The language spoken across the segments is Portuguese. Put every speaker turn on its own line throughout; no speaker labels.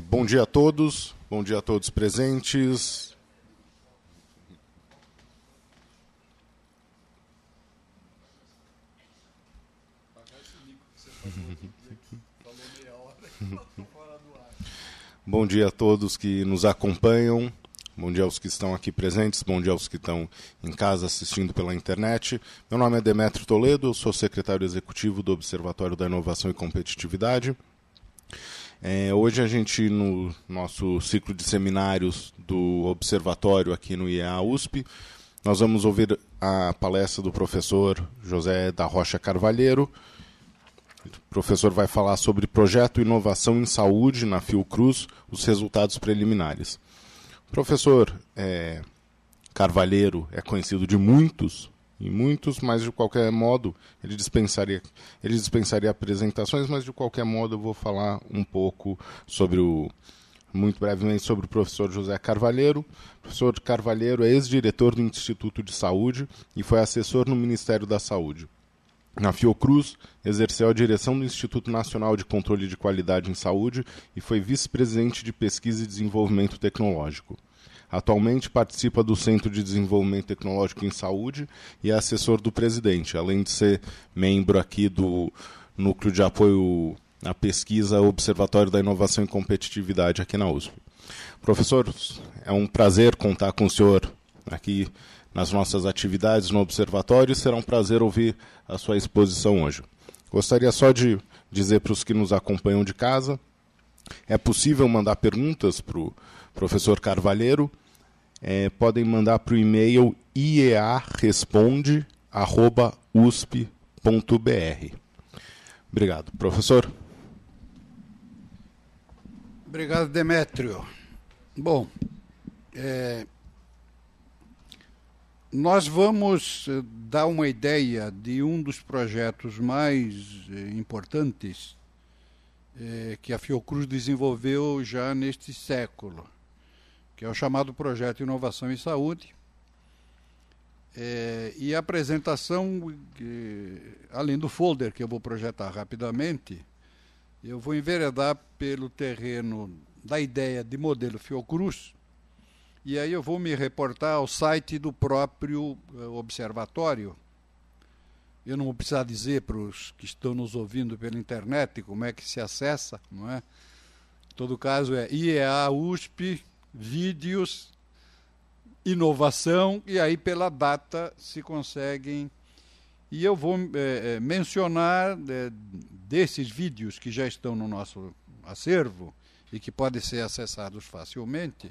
Bom dia a todos presentes. Bom dia a todos que nos acompanham, bom dia aos que estão aqui presentes, bom dia aos que estão em casa assistindo pela internet. Meu nome é Demétrio Toledo, eu sou secretário executivo do Observatório da Inovação e Competitividade. Hoje a gente, no nosso ciclo de seminários do Observatório aqui no IEA USP, nós vamos ouvir a palestra do professor José da Rocha Carvalheiro. O professor vai falar sobre projeto Inovação em Saúde na Fiocruz, os resultados preliminares. O professor Carvalheiro é conhecido de muitos, mas de qualquer modo ele dispensaria apresentações, mas de qualquer modo eu vou falar um pouco muito brevemente sobre o professor José Carvalheiro. O professor Carvalheiro é ex-diretor do Instituto de Saúde e foi assessor no Ministério da Saúde. Na Fiocruz, exerceu a direção do Instituto Nacional de Controle de Qualidade em Saúde e foi vice-presidente de Pesquisa e Desenvolvimento Tecnológico. Atualmente participa do Centro de Desenvolvimento Tecnológico em Saúde e é assessor do presidente, além de ser membro aqui do Núcleo de Apoio à Pesquisa Observatório da Inovação e Competitividade aqui na USP. Professor, é um prazer contar com o senhor aqui nas nossas atividades no Observatório, e será um prazer ouvir a sua exposição hoje. Gostaria só de dizer para os que nos acompanham de casa, é possível mandar perguntas para o professor Carvalheiro, podem mandar para o e-mail iearesponde@usp.br. Obrigado. Professor?
Obrigado, Demétrio. Bom, nós vamos dar uma ideia de um dos projetos mais importantes que a Fiocruz desenvolveu já neste século, que é o chamado Projeto Inovação em Saúde. E a apresentação, além do folder que eu vou projetar rapidamente, eu vou enveredar pelo terreno da ideia de modelo Fiocruz, e aí eu vou me reportar ao site do próprio observatório. Eu não vou precisar dizer para os que estão nos ouvindo pela internet como é que se acessa, não é? Em todo caso é IEA USP, vídeos, inovação, e aí pela data se conseguem. E eu vou mencionar desses vídeos que já estão no nosso acervo e que podem ser acessados facilmente.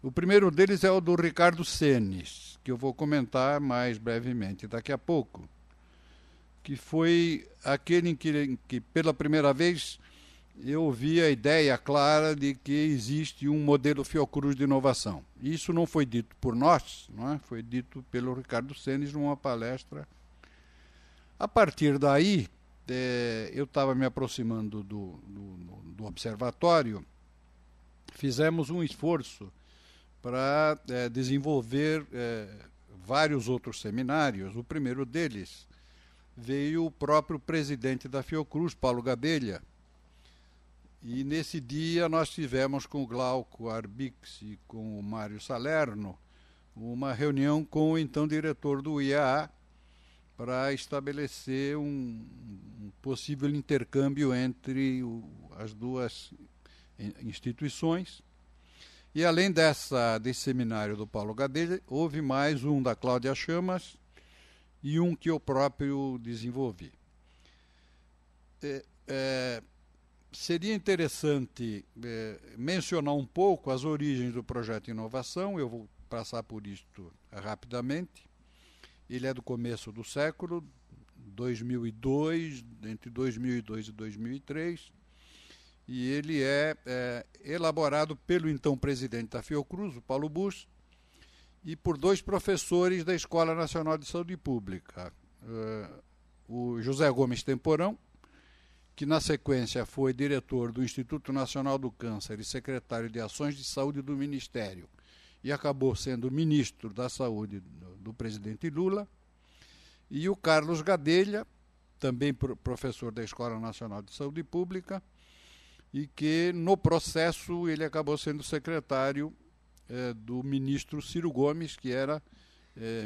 O primeiro deles é o do Ricardo Senes, que eu vou comentar mais brevemente daqui a pouco, que foi aquele em que pela primeira vez eu ouvi a ideia clara de que existe um modelo Fiocruz de inovação. Isso não foi dito por nós, não é? Foi dito pelo Ricardo Senes numa palestra. A partir daí, eu estava me aproximando do observatório, fizemos um esforço para desenvolver vários outros seminários. O primeiro deles veio o próprio presidente da Fiocruz, Paulo Gadelha, e nesse dia nós tivemos com o Glauco Arbix e com o Mário Salerno uma reunião com o então diretor do IAA para estabelecer um possível intercâmbio entre as duas instituições. E além desse seminário do Paulo Gadelha, houve mais um da Cláudia Chamas e um que eu próprio desenvolvi. Seria interessante mencionar um pouco as origens do projeto Inovação. Eu vou passar por isto rapidamente. Ele é do começo do século, 2002, entre 2002 e 2003, e ele é elaborado pelo então presidente da Fiocruz, o Paulo Busch, e por dois professores da Escola Nacional de Saúde Pública, o José Gomes Temporão, que na sequência foi diretor do Instituto Nacional do Câncer e secretário de Ações de Saúde do Ministério, e acabou sendo ministro da Saúde do presidente Lula, e o Carlos Gadelha, também professor da Escola Nacional de Saúde Pública, e que, no processo, ele acabou sendo secretário do ministro Ciro Gomes, que era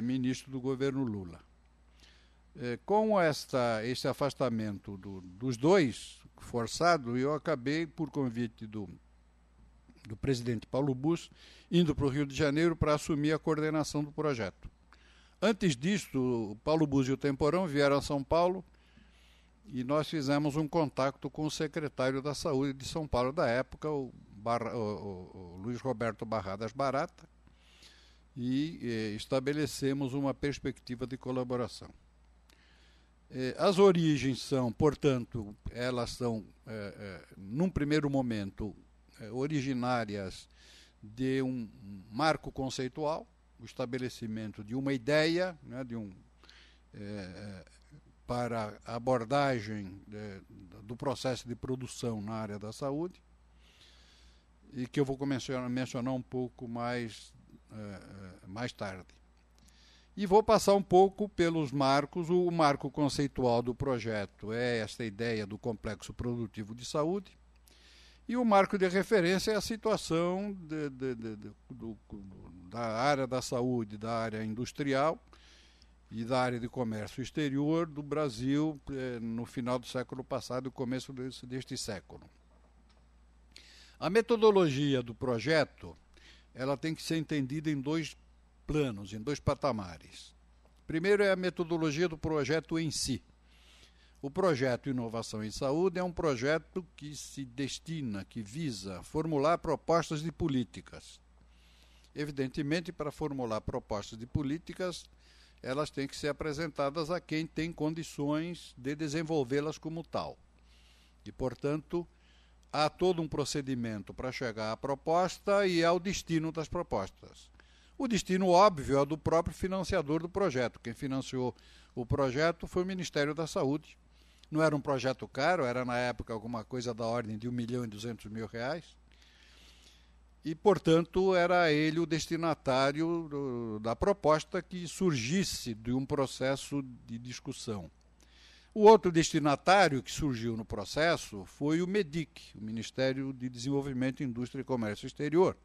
ministro do governo Lula. Com esse afastamento dos dois, forçado, eu acabei, por convite do presidente Paulo Buss, indo para o Rio de Janeiro para assumir a coordenação do projeto. Antes disso, o Paulo Buss e o Temporão vieram a São Paulo e nós fizemos um contato com o secretário da Saúde de São Paulo da época, o Luiz Roberto Barradas Barata, e estabelecemos uma perspectiva de colaboração. As origens são, portanto, elas são, num primeiro momento, originárias de um marco conceitual, o estabelecimento de uma ideia, né, para a abordagem do processo de produção na área da saúde, e que eu vou mencionar um pouco mais tarde. E vou passar um pouco pelos marcos. O marco conceitual do projeto é esta ideia do complexo produtivo de saúde, e o marco de referência é a situação da área da saúde, da área industrial e da área de comércio exterior do Brasil no final do século passado e começo deste século. A metodologia do projeto, ela tem que ser entendida em dois planos, em dois patamares. Primeiro é a metodologia do projeto em si. O projeto Inovação em Saúde é um projeto que se destina, que visa formular propostas de políticas. Evidentemente, para formular propostas de políticas, elas têm que ser apresentadas a quem tem condições de desenvolvê-las como tal. E, portanto, há todo um procedimento para chegar à proposta e ao destino das propostas. O destino óbvio é o do próprio financiador do projeto. Quem financiou o projeto foi o Ministério da Saúde. Não era um projeto caro, era na época alguma coisa da ordem de R$1.200.000. E, portanto, era ele o destinatário da proposta que surgisse de um processo de discussão. O outro destinatário que surgiu no processo foi o MEDIC, o Ministério de Desenvolvimento, Indústria e Comércio Exterior,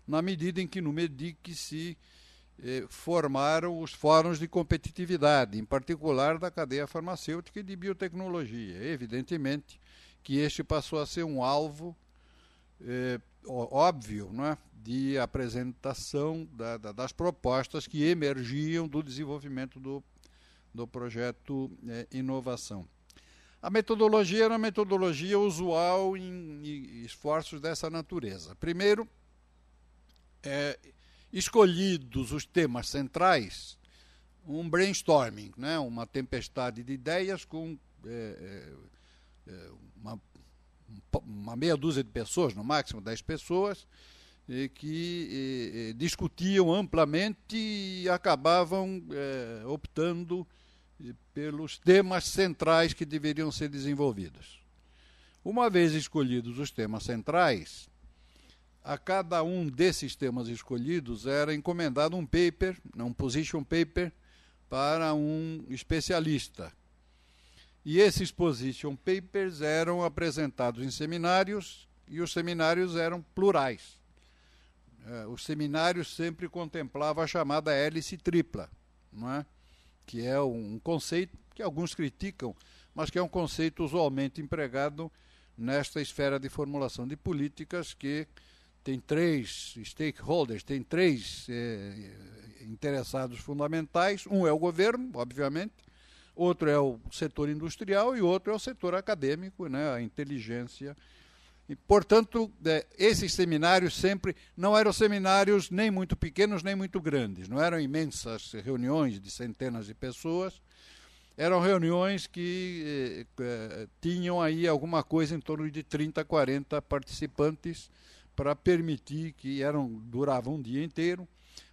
na medida em que no MEDIC se formaram os fóruns de competitividade, em particular da cadeia farmacêutica e de biotecnologia. Evidentemente que este passou a ser um alvo óbvio, né, de apresentação das propostas que emergiam do desenvolvimento do projeto Inovação. A metodologia era uma metodologia usual em esforços dessa natureza. Primeiro, escolhidos os temas centrais, um brainstorming, né, uma tempestade de ideias com uma meia dúzia de pessoas, no máximo 10 pessoas, que discutiam amplamente e acabavam optando pelos temas centrais que deveriam ser desenvolvidos. Uma vez escolhidos os temas centrais, a cada um desses temas escolhidos era encomendado um paper, um position paper, para um especialista. E esses position papers eram apresentados em seminários, e os seminários eram plurais. Os seminários sempre contemplavam a chamada hélice tripla, não é? Que é um conceito que alguns criticam, mas que é um conceito usualmente empregado nesta esfera de formulação de políticas, que tem 3 stakeholders, tem 3 interessados fundamentais. Um é o governo, obviamente, outro é o setor industrial e outro é o setor acadêmico, né, a inteligência. E, portanto, esses seminários sempre não eram seminários nem muito pequenos nem muito grandes, não eram imensas reuniões de centenas de pessoas, eram reuniões que tinham aí alguma coisa em torno de 30, 40 participantes, para permitir que duravam um dia inteiro,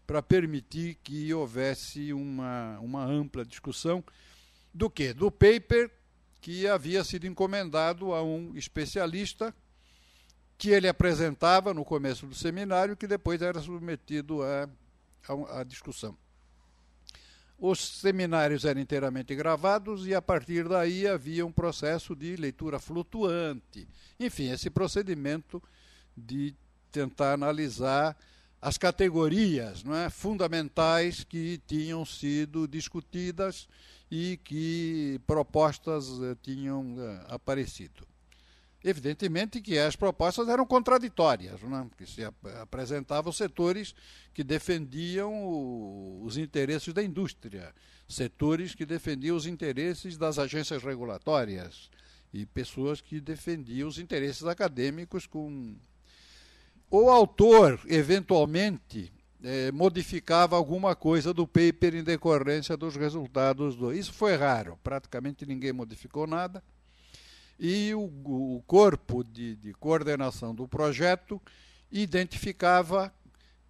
para permitir que houvesse uma ampla discussão do quê? Do paper que havia sido encomendado a um especialista, que ele apresentava no começo do seminário, que depois era submetido à discussão. Os seminários eram inteiramente gravados e, a partir daí, havia um processo de leitura flutuante. Enfim, esse procedimento de tentar analisar as categorias, não é, fundamentais que tinham sido discutidas e que propostas tinham aparecido. Evidentemente que as propostas eram contraditórias, né? Porque se apresentavam setores que defendiam os interesses da indústria, setores que defendiam os interesses das agências regulatórias e pessoas que defendiam os interesses acadêmicos. O autor, eventualmente, modificava alguma coisa do paper em decorrência dos resultados. Isso foi raro, praticamente ninguém modificou nada. E o corpo de coordenação do projeto identificava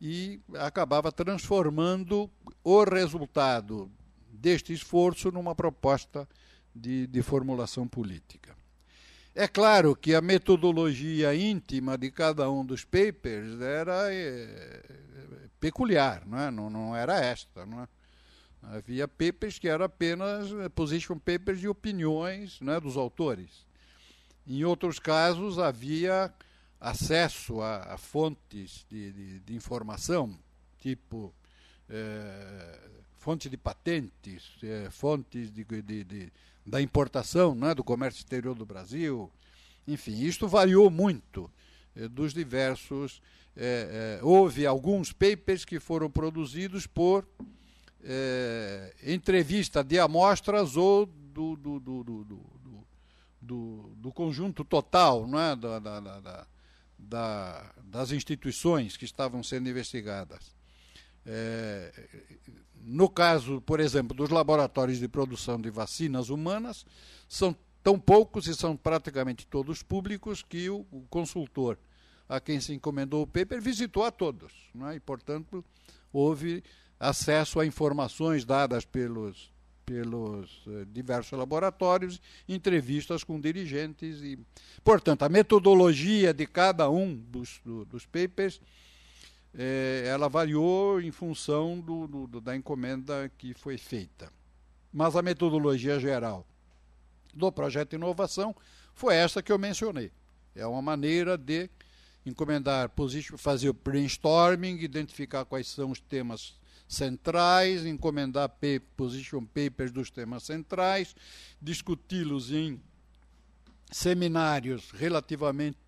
e acabava transformando o resultado deste esforço numa proposta de formulação política. É claro que a metodologia íntima de cada um dos papers era peculiar, não era esta, não é? Havia papers que eram apenas position papers de opiniões, não é, dos autores. Em outros casos, havia acesso a fontes de informação, tipo fonte de patentes, fontes da importação, né, do comércio exterior do Brasil. Enfim, isto variou muito dos diversos... houve alguns papers que foram produzidos por entrevista de amostras ou do conjunto total, não é? Das instituições que estavam sendo investigadas. No caso, por exemplo, dos laboratórios de produção de vacinas humanas, são tão poucos e são praticamente todos públicos que o consultor a quem se encomendou o paper visitou a todos, não é? E, portanto, houve acesso a informações dadas pelos diversos laboratórios, entrevistas com dirigentes. E, portanto, a metodologia de cada um dos papers ela variou em função da encomenda que foi feita. Mas a metodologia geral do projeto de inovação foi essa que eu mencionei. É uma maneira de encomendar, fazer o brainstorming, identificar quais são os temas centrais, encomendar position papers dos temas centrais, discuti-los em seminários relativamente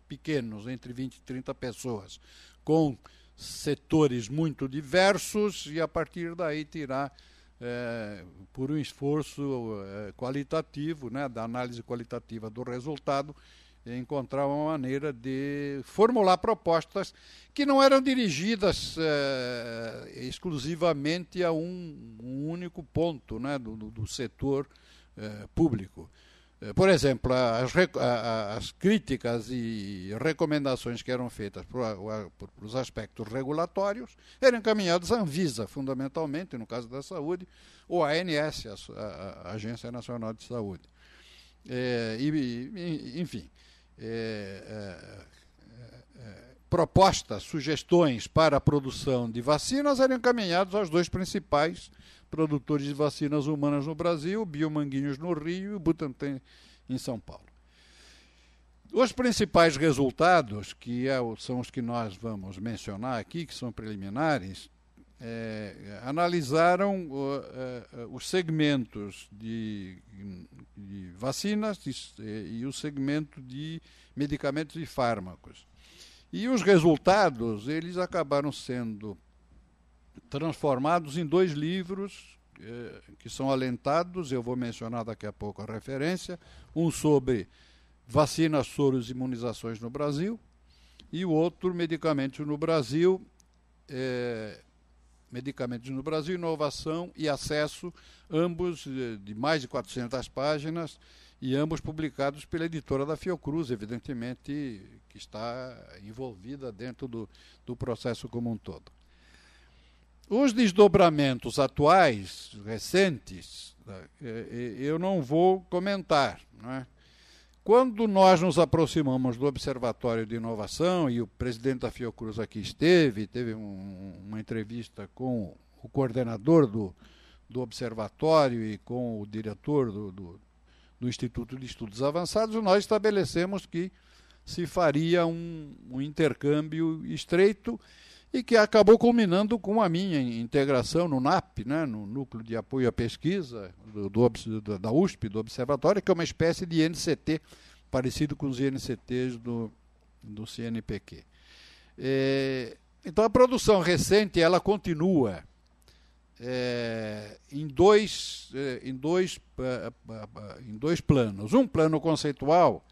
pequenos, entre 20 e 30 pessoas, com setores muito diversos, e a partir daí tirar, por um esforço qualitativo, né, da análise qualitativa do resultado, encontrar uma maneira de formular propostas que não eram dirigidas exclusivamente a um único ponto, né, do setor público. Por exemplo, as críticas e recomendações que eram feitas para os aspectos regulatórios eram encaminhadas à Anvisa, fundamentalmente, no caso da saúde, ou à ANS, a Agência Nacional de Saúde. Enfim, propostas, sugestões para a produção de vacinas eram encaminhadas aos dois principais produtores de vacinas humanas no Brasil, o Biomanguinhos no Rio e o Butantan em São Paulo. Os principais resultados, que são os que nós vamos mencionar aqui, que são preliminares, analisaram os segmentos de vacinas e o segmento de medicamentos e fármacos. E os resultados, eles acabaram sendo transformados em 2 livros que são alentados. Eu vou mencionar daqui a pouco a referência. Um sobre vacinas, soros e imunizações no Brasil, e o outro, Medicamentos no Brasil, Inovação e Acesso, ambos de mais de 400 páginas, e ambos publicados pela editora da Fiocruz, evidentemente, que está envolvida dentro do processo como um todo. Os desdobramentos atuais, recentes, eu não vou comentar, não é? Quando nós nos aproximamos do Observatório de Inovação, e o presidente da Fiocruz aqui teve uma entrevista com o coordenador do observatório e com o diretor do Instituto de Estudos Avançados, nós estabelecemos que se faria um intercâmbio estreito e que acabou culminando com a minha integração no NAP, né, no Núcleo de Apoio à Pesquisa da USP, do Observatório, que é uma espécie de INCT, parecido com os INCTs do CNPq. Então a produção recente ela continua em dois planos. Um plano conceitual,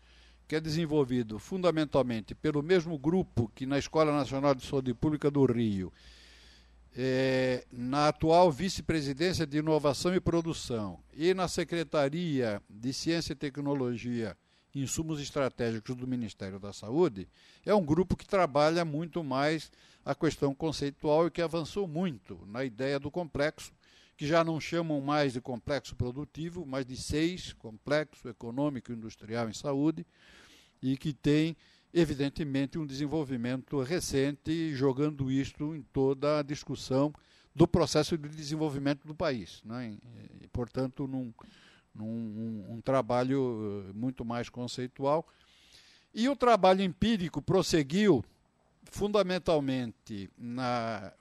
que é desenvolvido fundamentalmente pelo mesmo grupo que na Escola Nacional de Saúde Pública do Rio, na atual Vice-Presidência de Inovação e Produção e na Secretaria de Ciência e Tecnologia e Insumos Estratégicos do Ministério da Saúde, é um grupo que trabalha muito mais a questão conceitual e que avançou muito na ideia do complexo, que já não chamam mais de complexo produtivo, mas de 6, complexo econômico e industrial em saúde, e que tem, evidentemente, um desenvolvimento recente, jogando isto em toda a discussão do processo de desenvolvimento do país, né? E, portanto, num trabalho muito mais conceitual. E o trabalho empírico prosseguiu fundamentalmente na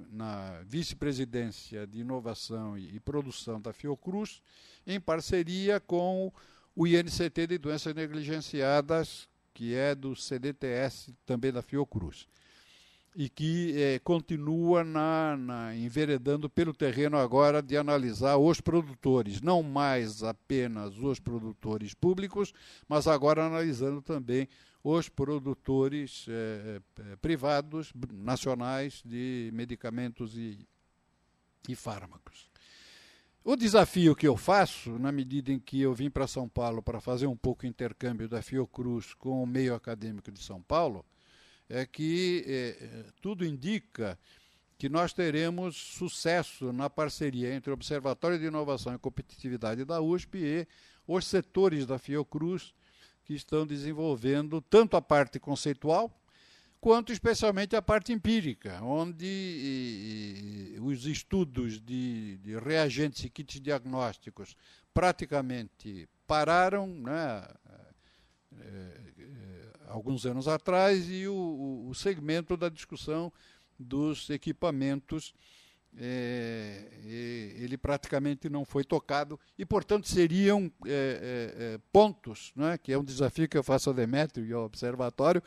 Vice-Presidência de Inovação e Produção da Fiocruz, em parceria com o INCT de Doenças Negligenciadas, que é do CDTS, também da Fiocruz, e que continua enveredando pelo terreno agora de analisar os produtores, não mais apenas os produtores públicos, mas agora analisando também os produtores privados, nacionais, de medicamentos e fármacos. O desafio que eu faço, na medida em que eu vim para São Paulo para fazer um pouco de intercâmbio da Fiocruz com o meio acadêmico de São Paulo, é que tudo indica que nós teremos sucesso na parceria entre o Observatório de Inovação e Competitividade da USP e os setores da Fiocruz, que estão desenvolvendo tanto a parte conceitual, quanto especialmente a parte empírica, onde os estudos de reagentes e kits diagnósticos praticamente pararam, né, alguns anos atrás, e o segmento da discussão dos equipamentos ele praticamente não foi tocado, e, portanto, seriam pontos, né, que é um desafio que eu faço ao Demétrio e ao Observatório.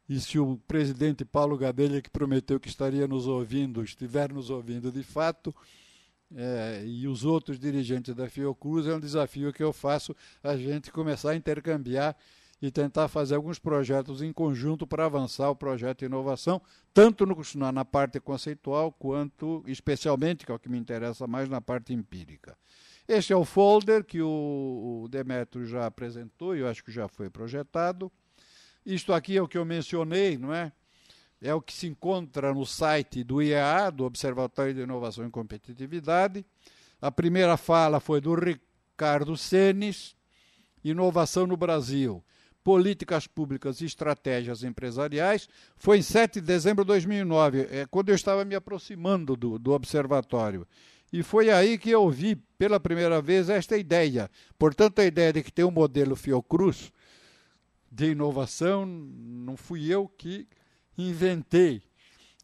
E se o presidente Paulo Gadelha, que prometeu que estaria nos ouvindo, estiver nos ouvindo de fato, e os outros dirigentes da Fiocruz, é um desafio que eu faço a gente começar a intercambiar e tentar fazer alguns projetos em conjunto para avançar o projeto de inovação, tanto na parte conceitual, quanto, especialmente, que é o que me interessa mais, na parte empírica. Este é o folder que o Demétrio já apresentou, e eu acho que já foi projetado. Isto aqui é o que eu mencionei, não é? É o que se encontra no site do IEA, do Observatório de Inovação e Competitividade. A primeira fala foi do Ricardo Senes, Inovação no Brasil, Políticas Públicas e Estratégias Empresariais. Foi em 7 de dezembro de 2009, quando eu estava me aproximando do Observatório. E foi aí que eu vi, pela primeira vez, esta ideia. Portanto, a ideia de que tem um modelo Fiocruz de inovação, não fui eu que inventei,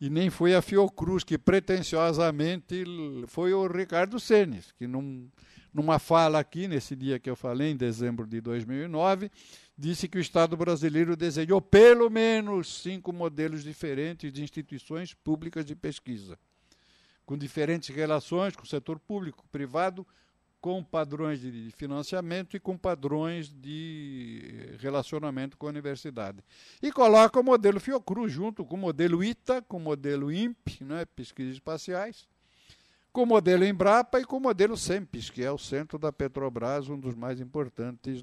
e nem foi a Fiocruz, que pretensiosamente foi o Ricardo Senes, que numa fala aqui, nesse dia que eu falei, em dezembro de 2009, disse que o Estado brasileiro desenhou pelo menos 5 modelos diferentes de instituições públicas de pesquisa, com diferentes relações com o setor público, privado, com padrões de financiamento e com padrões de relacionamento com a universidade. E coloca o modelo Fiocruz junto com o modelo ITA, com o modelo INPE, né, pesquisas espaciais, com o modelo Embrapa e com o modelo CEMPES, que é o centro da Petrobras, um dos mais importantes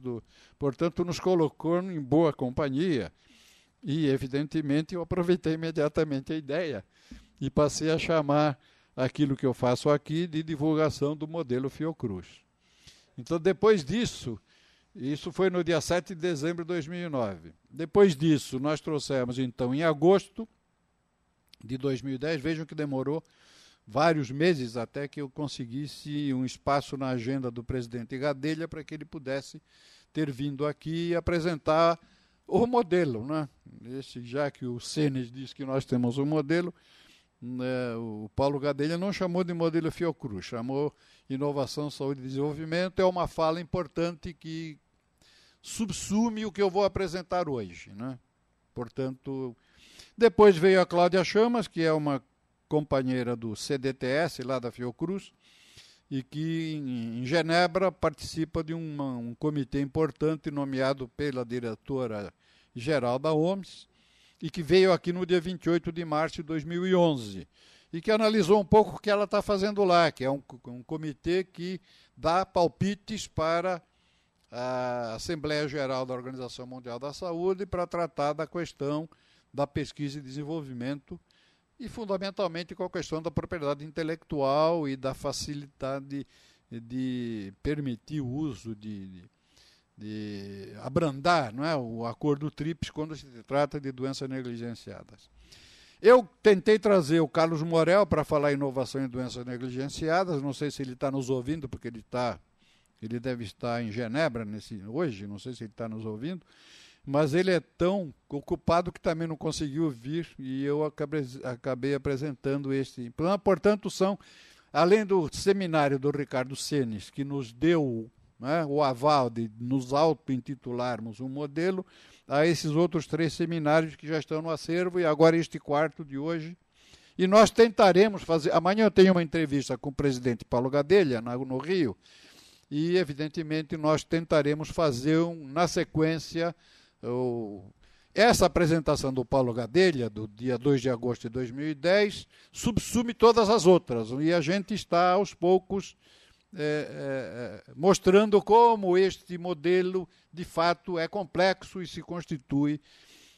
Portanto, nos colocou em boa companhia. E, evidentemente, eu aproveitei imediatamente a ideia e passei a chamar aquilo que eu faço aqui de divulgação do modelo Fiocruz. Então, depois disso, isso foi no dia 7 de dezembro de 2009. Depois disso, nós trouxemos, então, em agosto de 2010, vejam que demorou vários meses até que eu conseguisse um espaço na agenda do presidente Gadelha para que ele pudesse ter vindo aqui e apresentar o modelo, né? Já que o Senes diz que nós temos um modelo, né, o Paulo Gadelha não chamou de modelo Fiocruz, chamou Inovação, Saúde e Desenvolvimento. É uma fala importante que subsume o que eu vou apresentar hoje, né? Portanto, depois veio a Cláudia Chamas, que é uma companheira do CDTS, lá da Fiocruz, e que em Genebra participa de um comitê importante nomeado pela diretora-geral da OMS, e que veio aqui no dia 28 de março de 2011, e que analisou um pouco o que ela está fazendo lá, que é um comitê que dá palpites para a Assembleia Geral da Organização Mundial da Saúde para tratar da questão da pesquisa e desenvolvimento e, fundamentalmente, com a questão da propriedade intelectual e da facilidade de permitir o uso, de abrandar, não é, o acordo TRIPS quando se trata de doenças negligenciadas. Eu tentei trazer o Carlos Morel para falar inovação em doenças negligenciadas, não sei se ele está nos ouvindo, porque ele deve estar em Genebra hoje, não sei se ele está nos ouvindo, mas ele é tão ocupado que também não conseguiu vir e eu acabei apresentando este plano. Portanto, além do seminário do Ricardo Senes, que nos deu, né, o aval de nos auto-intitularmos um modelo, há esses outros 3 seminários que já estão no acervo e agora este 4º de hoje. E nós tentaremos fazer... Amanhã eu tenho uma entrevista com o presidente Paulo Gadelha, no Rio, e, evidentemente, nós tentaremos fazer, na sequência, essa apresentação do Paulo Gadelha, do dia 2 de agosto de 2010, subsume todas as outras, e a gente está, aos poucos, mostrando como este modelo, de fato, é complexo e se constitui.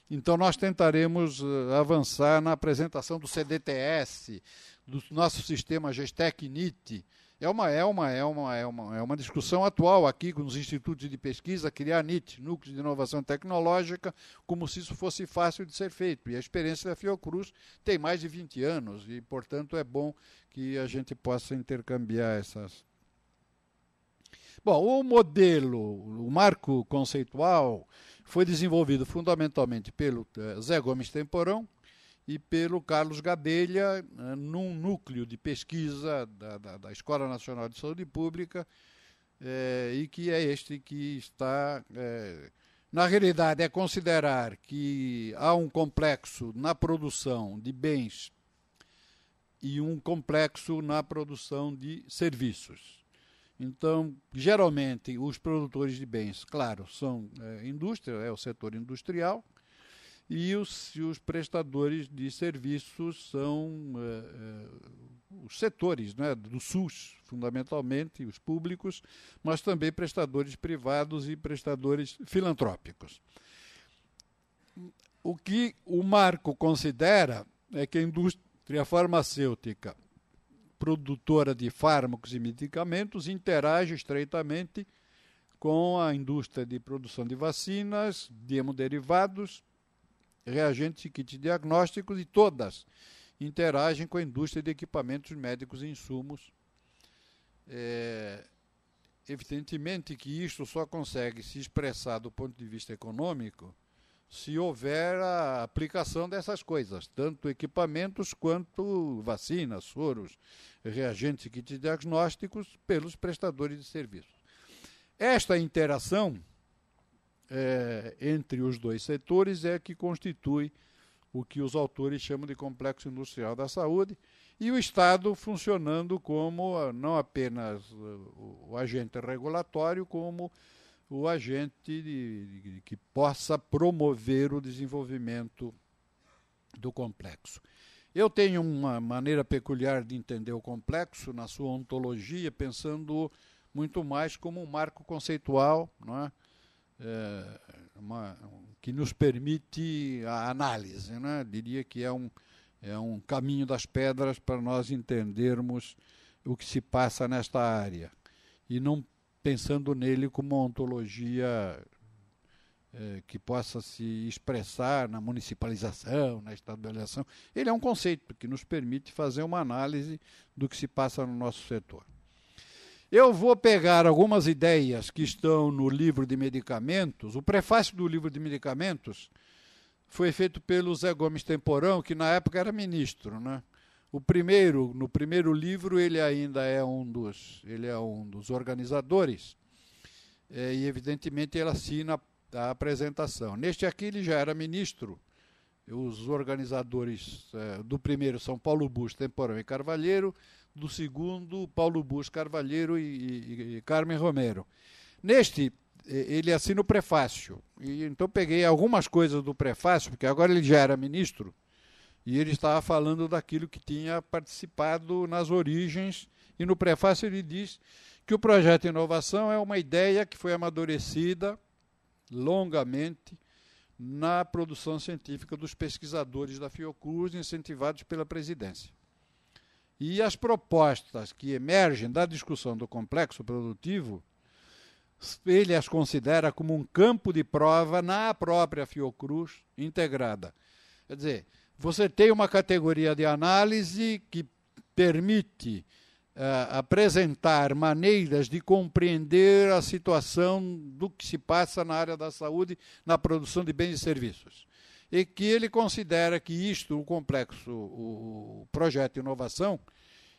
Então, nós tentaremos avançar na apresentação do CDTS, do nosso sistema Gestec-NIT. É uma discussão atual aqui nos institutos de pesquisa, criar NIT, Núcleos de Inovação Tecnológica, como se isso fosse fácil de ser feito. E a experiência da Fiocruz tem mais de 20 anos e, portanto, é bom que a gente possa intercambiar essas... Bom, o modelo, o marco conceitual, foi desenvolvido fundamentalmente pelo Zé Gomes Temporão e pelo Carlos Gadelha, num núcleo de pesquisa da Escola Nacional de Saúde Pública, e que é este que está... na realidade, é considerar que há um complexo na produção de bens e um complexo na produção de serviços. Então, geralmente, os produtores de bens, claro, são indústria, é o setor industrial, e os prestadores de serviços são os setores, né, do SUS, fundamentalmente, os públicos, mas também prestadores privados e prestadores filantrópicos. O que o marco considera é que a indústria farmacêutica, produtora de fármacos e medicamentos, interage estreitamente com a indústria de produção de vacinas, de hemoderivados, reagentes e kits diagnósticos, e todas interagem com a indústria de equipamentos médicos e insumos. Evidentemente que isto só consegue se expressar do ponto de vista econômico se houver a aplicação dessas coisas, tanto equipamentos quanto vacinas, soros, reagentes e kits diagnósticos pelos prestadores de serviços. Esta interação entre os dois setores é que constitui o que os autores chamam de complexo industrial da saúde, e o Estado funcionando como não apenas o agente regulatório, como o agente que possa promover o desenvolvimento do complexo. Eu tenho uma maneira peculiar de entender o complexo na sua ontologia, pensando muito mais como um marco conceitual, não é? Que nos permite a análise, né? Diria que é um caminho das pedras para nós entendermos o que se passa nesta área, e não pensando nele como uma ontologia que possa se expressar na municipalização, na estadualização. Ele é um conceito que nos permite fazer uma análise do que se passa no nosso setor. Eu vou pegar algumas ideias que estão no livro de medicamentos. O prefácio do livro de medicamentos foi feito pelo Zé Gomes Temporão, que na época era ministro, né? No primeiro livro, ele ainda é um dos organizadores, e evidentemente ele assina a apresentação. Neste aqui ele já era ministro. Os organizadores do primeiro são Paulo Busch, Temporão e Carvalheiro, do segundo, Paulo Busch, Carvalheiro e Carmen Romero. Neste, ele assina o prefácio. E então peguei algumas coisas do prefácio, porque agora ele já era ministro, e ele estava falando daquilo que tinha participado nas origens, e no prefácio ele diz que o projeto de inovação é uma ideia que foi amadurecida longamente na produção científica dos pesquisadores da Fiocruz, incentivados pela presidência. E as propostas que emergem da discussão do complexo produtivo, ele as considera como um campo de prova na própria Fiocruz integrada. Quer dizer, você tem uma categoria de análise que permite apresentar maneiras de compreender a situação do que se passa na área da saúde, na produção de bens e serviços. E que ele considera que isto, o complexo, o projeto de inovação,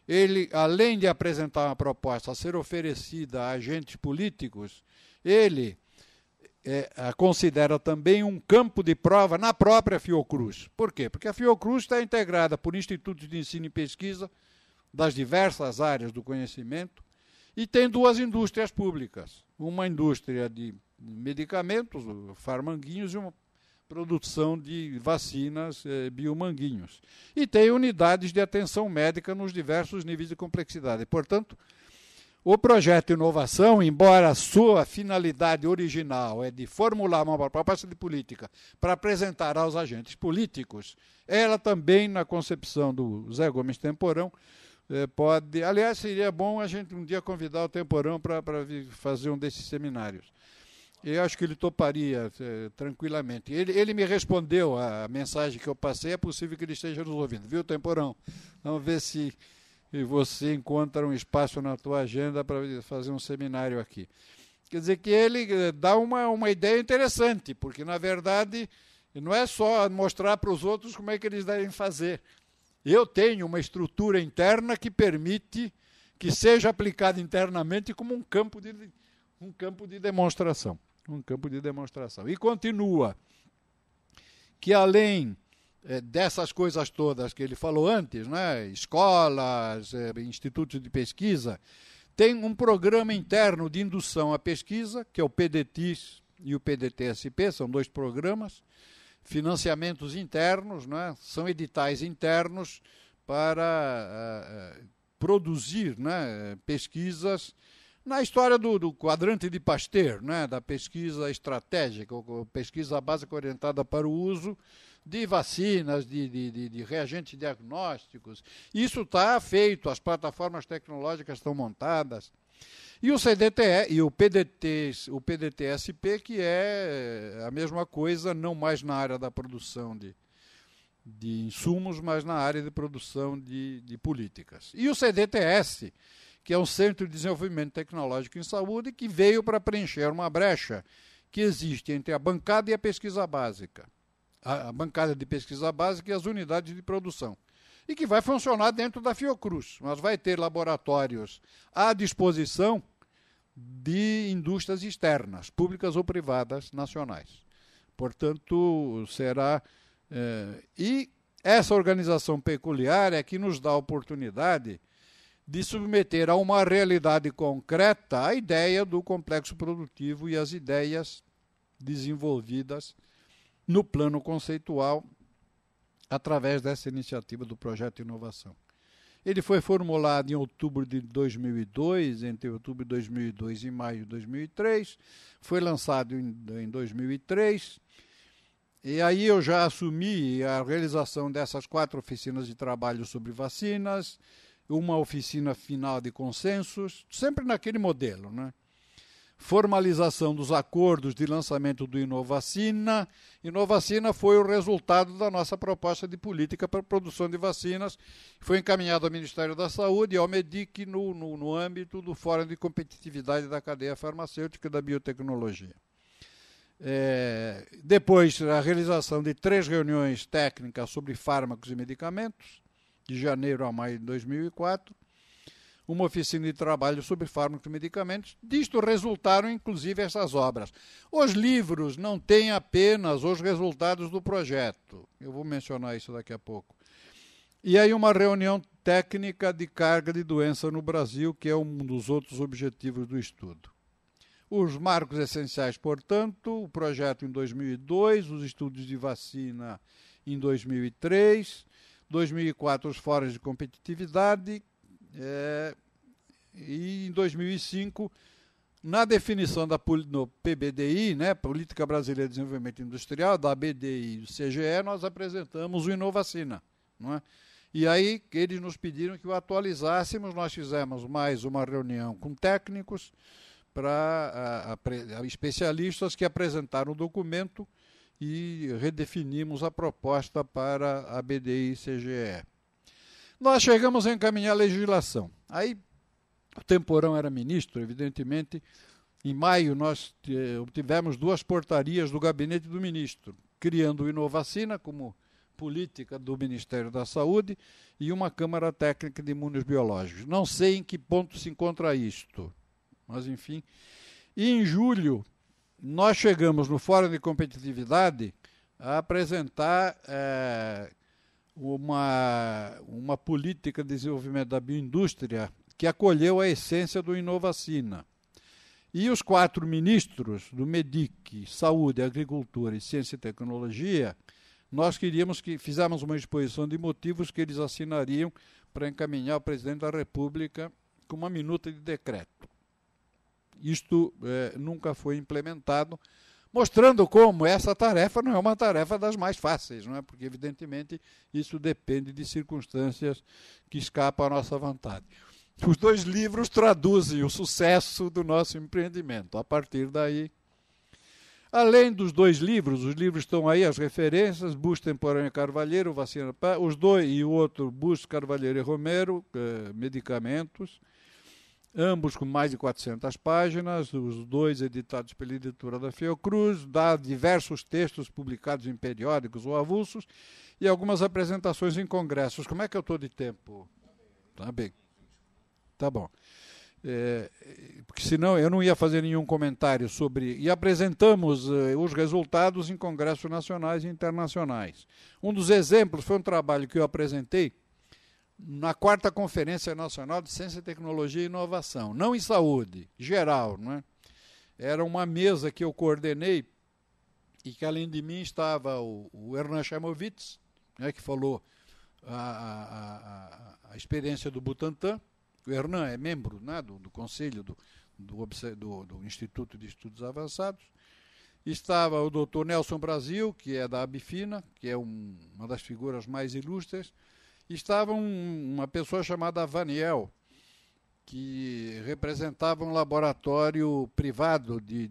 ele, além de apresentar uma proposta a ser oferecida a agentes políticos, ele a considera também um campo de prova na própria Fiocruz. Por quê? Porque a Fiocruz está integrada por institutos de ensino e pesquisa das diversas áreas do conhecimento e tem duas indústrias públicas. Uma indústria de medicamentos, Farmanguinhos, e uma produção de vacinas, Biomanguinhos. E tem unidades de atenção médica nos diversos níveis de complexidade. Portanto, o projeto de inovação, embora a sua finalidade original é de formular uma proposta de política para apresentar aos agentes políticos, ela também, na concepção do Zé Gomes Temporão, pode... Aliás, seria bom a gente um dia convidar o Temporão para fazer um desses seminários. Eu acho que ele toparia tranquilamente. Ele me respondeu a mensagem que eu passei, é possível que ele esteja nos ouvindo. Viu, Temporão? Vamos ver se você encontra um espaço na tua agenda para fazer um seminário aqui. Quer dizer que ele dá uma ideia interessante, porque, na verdade, não é só mostrar para os outros como é que eles devem fazer. Eu tenho uma estrutura interna que permite que seja aplicada internamente como um campo de demonstração. Um campo de demonstração. E continua que, além dessas coisas todas que ele falou antes, né, escolas, institutos de pesquisa, tem um programa interno de indução à pesquisa, que é o PDTIS e o PDT-SP, são dois programas, financiamentos internos, né, são editais internos para produzir, né, pesquisas na história do quadrante de Pasteur, né, da pesquisa estratégica, ou pesquisa básica orientada para o uso de vacinas, de reagentes diagnósticos. Isso está feito, as plataformas tecnológicas estão montadas. E o CDTE e o PDT-SP, que é a mesma coisa, não mais na área da produção de insumos, mas na área de produção de políticas. E o CDTS, que é um Centro de Desenvolvimento Tecnológico em Saúde, que veio para preencher uma brecha que existe entre a bancada e a pesquisa básica. A bancada de pesquisa básica e as unidades de produção. E que vai funcionar dentro da Fiocruz, mas vai ter laboratórios à disposição de indústrias externas, públicas ou privadas, nacionais. Portanto, será... e essa organização peculiar é que nos dá a oportunidade de submeter a uma realidade concreta a ideia do complexo produtivo e as ideias desenvolvidas no plano conceitual através dessa iniciativa do projeto de inovação. Ele foi formulado em outubro de 2002, entre outubro de 2002 e maio de 2003, foi lançado em 2003, e aí eu já assumi a realização dessas 4 oficinas de trabalho sobre vacinas, uma oficina final de consensos, sempre naquele modelo, né? formalização dos acordos de lançamento do Inovacina. Inovacina foi o resultado da nossa proposta de política para a produção de vacinas, que foi encaminhado ao Ministério da Saúde e ao MEDIC no âmbito do Fórum de Competitividade da Cadeia Farmacêutica e da Biotecnologia. Depois, a realização de 3 reuniões técnicas sobre fármacos e medicamentos, de janeiro a maio de 2004, uma oficina de trabalho sobre fármacos e medicamentos. Disto resultaram, inclusive, essas obras. Os livros não têm apenas os resultados do projeto. Eu vou mencionar isso daqui a pouco. E aí uma reunião técnica de carga de doença no Brasil, que é um dos outros objetivos do estudo. Os marcos essenciais, portanto, o projeto em 2002, os estudos de vacina em 2003, 2004 os fóruns de competitividade, e em 2005, na definição no PBDI, né, Política Brasileira de Desenvolvimento Industrial, da BDI e do CGE, nós apresentamos o Inovacina. Não é? E aí eles nos pediram que o atualizássemos, nós fizemos mais uma reunião com técnicos, para especialistas que apresentaram o documento e redefinimos a proposta para a BDI e CGE. Nós chegamos a encaminhar a legislação. Aí o Temporão era ministro, evidentemente. Em maio nós obtivemos 2 portarias do gabinete do ministro, criando o Inovacina como política do Ministério da Saúde e uma Câmara Técnica de Imunobiológicos. Não sei em que ponto se encontra isto, mas enfim. E em julho nós chegamos no Fórum de Competitividade a apresentar uma política de desenvolvimento da bioindústria que acolheu a essência do Inovacina. E os 4 ministros do MEDIC, Saúde, Agricultura e Ciência e Tecnologia, nós fizemos uma exposição de motivos que eles assinariam para encaminhar ao presidente da República com uma minuta de decreto. Isto nunca foi implementado, mostrando como essa tarefa não é uma tarefa das mais fáceis, não é? Porque, evidentemente, isso depende de circunstâncias que escapam à nossa vontade. Os 2 livros traduzem o sucesso do nosso empreendimento. A partir daí, além dos 2 livros, os livros estão aí, as referências, Busto, Temporão e Carvalheiro, Vacina, os 2 e o outro, Busto, Carvalheiro e Romero, medicamentos, ambos com mais de 400 páginas, os 2 editados pela editora da Fiocruz, dá diversos textos publicados em periódicos ou avulsos e algumas apresentações em congressos. Como é que eu estou de tempo? Tá bem. Tá bom. Porque senão eu não ia fazer nenhum comentário sobre... E apresentamos os resultados em congressos nacionais e internacionais. Um dos exemplos foi um trabalho que eu apresentei na 4ª Conferência Nacional de Ciência, Tecnologia e Inovação, não em saúde, geral, não é? Era uma mesa que eu coordenei e que além de mim estava o Hernan Chamovitz, né, que falou a experiência do Butantan. O Hernan é membro, né, do conselho do Instituto de Estudos Avançados. Estava o Dr. Nelson Brasil, que é da Abifina, que é uma das figuras mais ilustres. Estava uma pessoa chamada Vaniel, que representava um laboratório privado de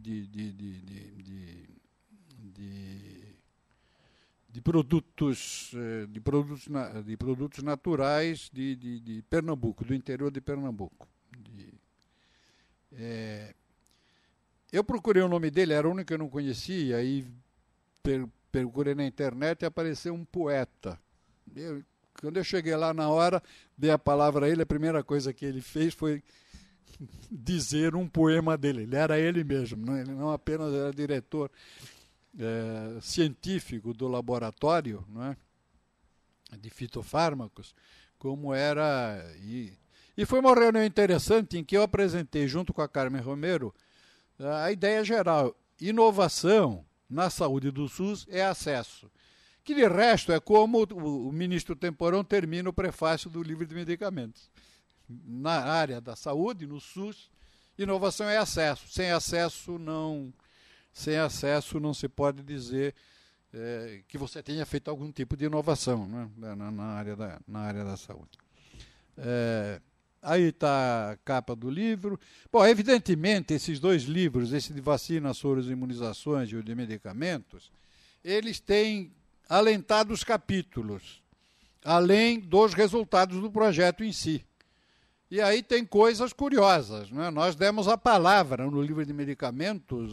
produtos naturais de Pernambuco, do interior de Pernambuco. Eu procurei o nome dele, era o único que eu não conhecia, aí procurei na internet e apareceu um poeta. Quando eu cheguei lá na hora, dei a palavra a ele, a primeira coisa que ele fez foi dizer um poema dele. Ele era ele mesmo, ele não apenas era diretor científico do laboratório, não é? De fitofármacos, como era... E foi uma reunião interessante em que eu apresentei, junto com a Carmen Romero, a ideia geral. Inovação na saúde do SUS é acesso. Que de resto é como o ministro Temporão termina o prefácio do livro de medicamentos. Na área da saúde, no SUS, inovação é acesso. Sem acesso não se pode dizer que você tenha feito algum tipo de inovação, né, na área da saúde. Aí está a capa do livro. Bom, evidentemente, esses dois livros, esse de vacinas, soros e imunizações e o de medicamentos, eles têm alentado os capítulos, além dos resultados do projeto em si. E aí tem coisas curiosas, né? Nós demos a palavra no livro de medicamentos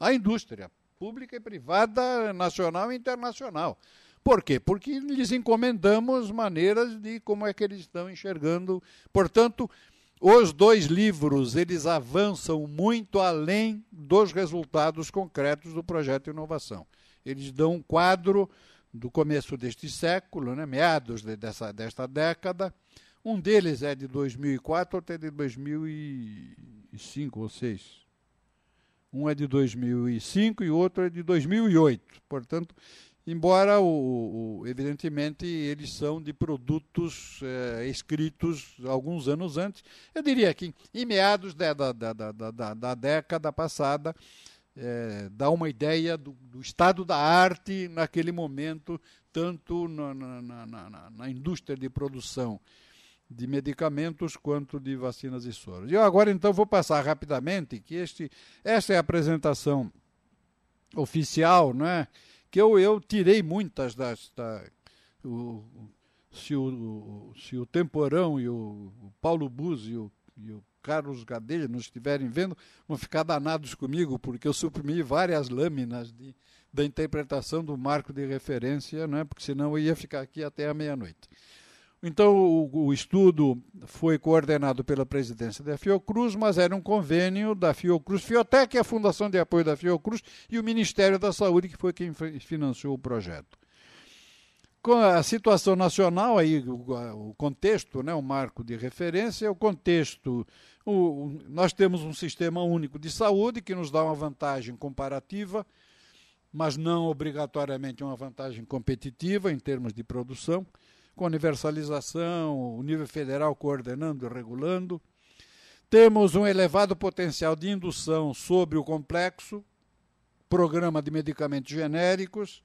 à indústria, pública e privada, nacional e internacional. Por quê? Porque lhes encomendamos maneiras de como é que eles estão enxergando. Portanto, os dois livros, eles avançam muito além dos resultados concretos do projeto de inovação. Eles dão um quadro do começo deste século, né, meados desta década. Um deles é de 2004, outro é de 2005 ou 2006. Um é de 2005 e o outro é de 2008. Portanto, embora, evidentemente, eles são de produtos escritos alguns anos antes, eu diria que em meados da década passada, dá uma ideia do estado da arte naquele momento, tanto na indústria de produção de medicamentos quanto de vacinas e soros. Eu agora, então, vou passar rapidamente, que esta é a apresentação oficial, né? Que eu tirei muitas se o Temporão e o Paulo Buzzi e o Carlos Gadelha não estiverem vendo, vão ficar danados comigo, porque eu suprimi várias lâminas da interpretação do marco de referência, né? Porque senão eu ia ficar aqui até a meia-noite. Então, o estudo foi coordenado pela presidência da Fiocruz, mas era um convênio da Fiocruz, Fiotec, a Fundação de Apoio da Fiocruz, e o Ministério da Saúde, que foi quem financiou o projeto. Com a situação nacional, aí, o contexto, né, o marco de referência, o contexto, nós temos um sistema único de saúde que nos dá uma vantagem comparativa, mas não obrigatoriamente uma vantagem competitiva em termos de produção, com universalização, o nível federal coordenando e regulando. Temos um elevado potencial de indução sobre o complexo, programa de medicamentos genéricos,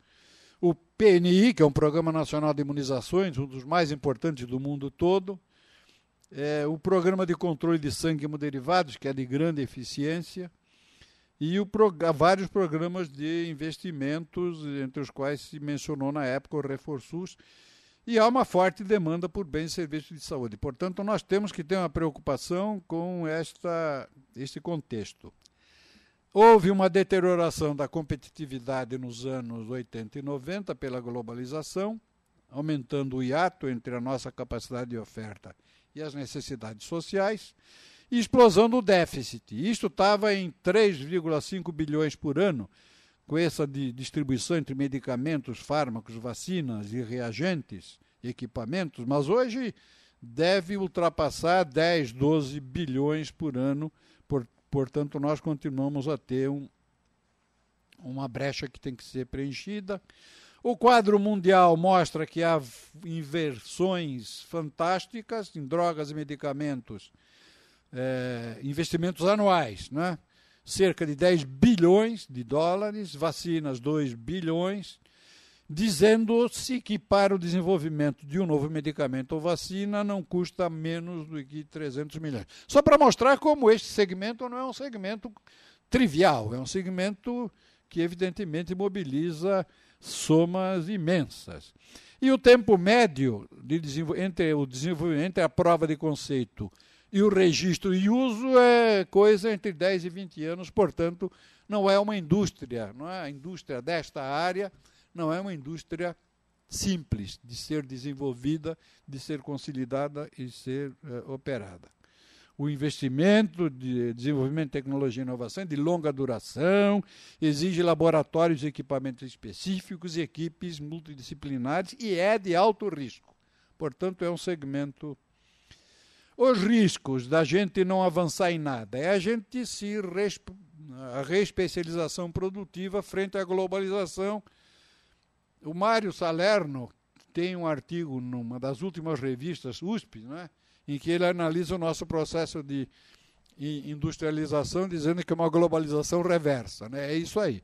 o PNI, que é um Programa Nacional de Imunizações, um dos mais importantes do mundo todo, o Programa de Controle de Sangue e Hemoderivados, que é de grande eficiência, e vários programas de investimentos, entre os quais se mencionou na época o ReforSUS, e há uma forte demanda por bens e serviços de saúde. Portanto, nós temos que ter uma preocupação com este contexto. Houve uma deterioração da competitividade nos anos 80 e 90 pela globalização, aumentando o hiato entre a nossa capacidade de oferta e as necessidades sociais, e explosão do déficit. Isto estava em 3,5 bilhões por ano, com essa distribuição entre medicamentos, fármacos, vacinas e reagentes, equipamentos, mas hoje deve ultrapassar 10, 12 bilhões por ano, portanto nós continuamos a ter uma brecha que tem que ser preenchida. O quadro mundial mostra que há inversões fantásticas em drogas e medicamentos, investimentos anuais, né? Cerca de 10 bilhões de dólares, vacinas 2 bilhões, dizendo-se que para o desenvolvimento de um novo medicamento ou vacina não custa menos do que 300 milhões. Só para mostrar como este segmento não é um segmento trivial, é um segmento que evidentemente mobiliza somas imensas. E o tempo médio entre a prova de conceito e o registro e uso é coisa entre 10 e 20 anos, portanto, não é uma indústria, não é a indústria desta área, não é uma indústria simples de ser desenvolvida, de ser consolidada e ser operada. O investimento de desenvolvimento de tecnologia e inovação é de longa duração, exige laboratórios e equipamentos específicos e equipes multidisciplinares e é de alto risco. Portanto, é um segmento. Os riscos da gente não avançar em nada é a gente a reespecialização produtiva frente à globalização. O Mário Salerno tem um artigo numa das últimas revistas USP, né, em que ele analisa o nosso processo de industrialização, dizendo que é uma globalização reversa, né? É isso aí.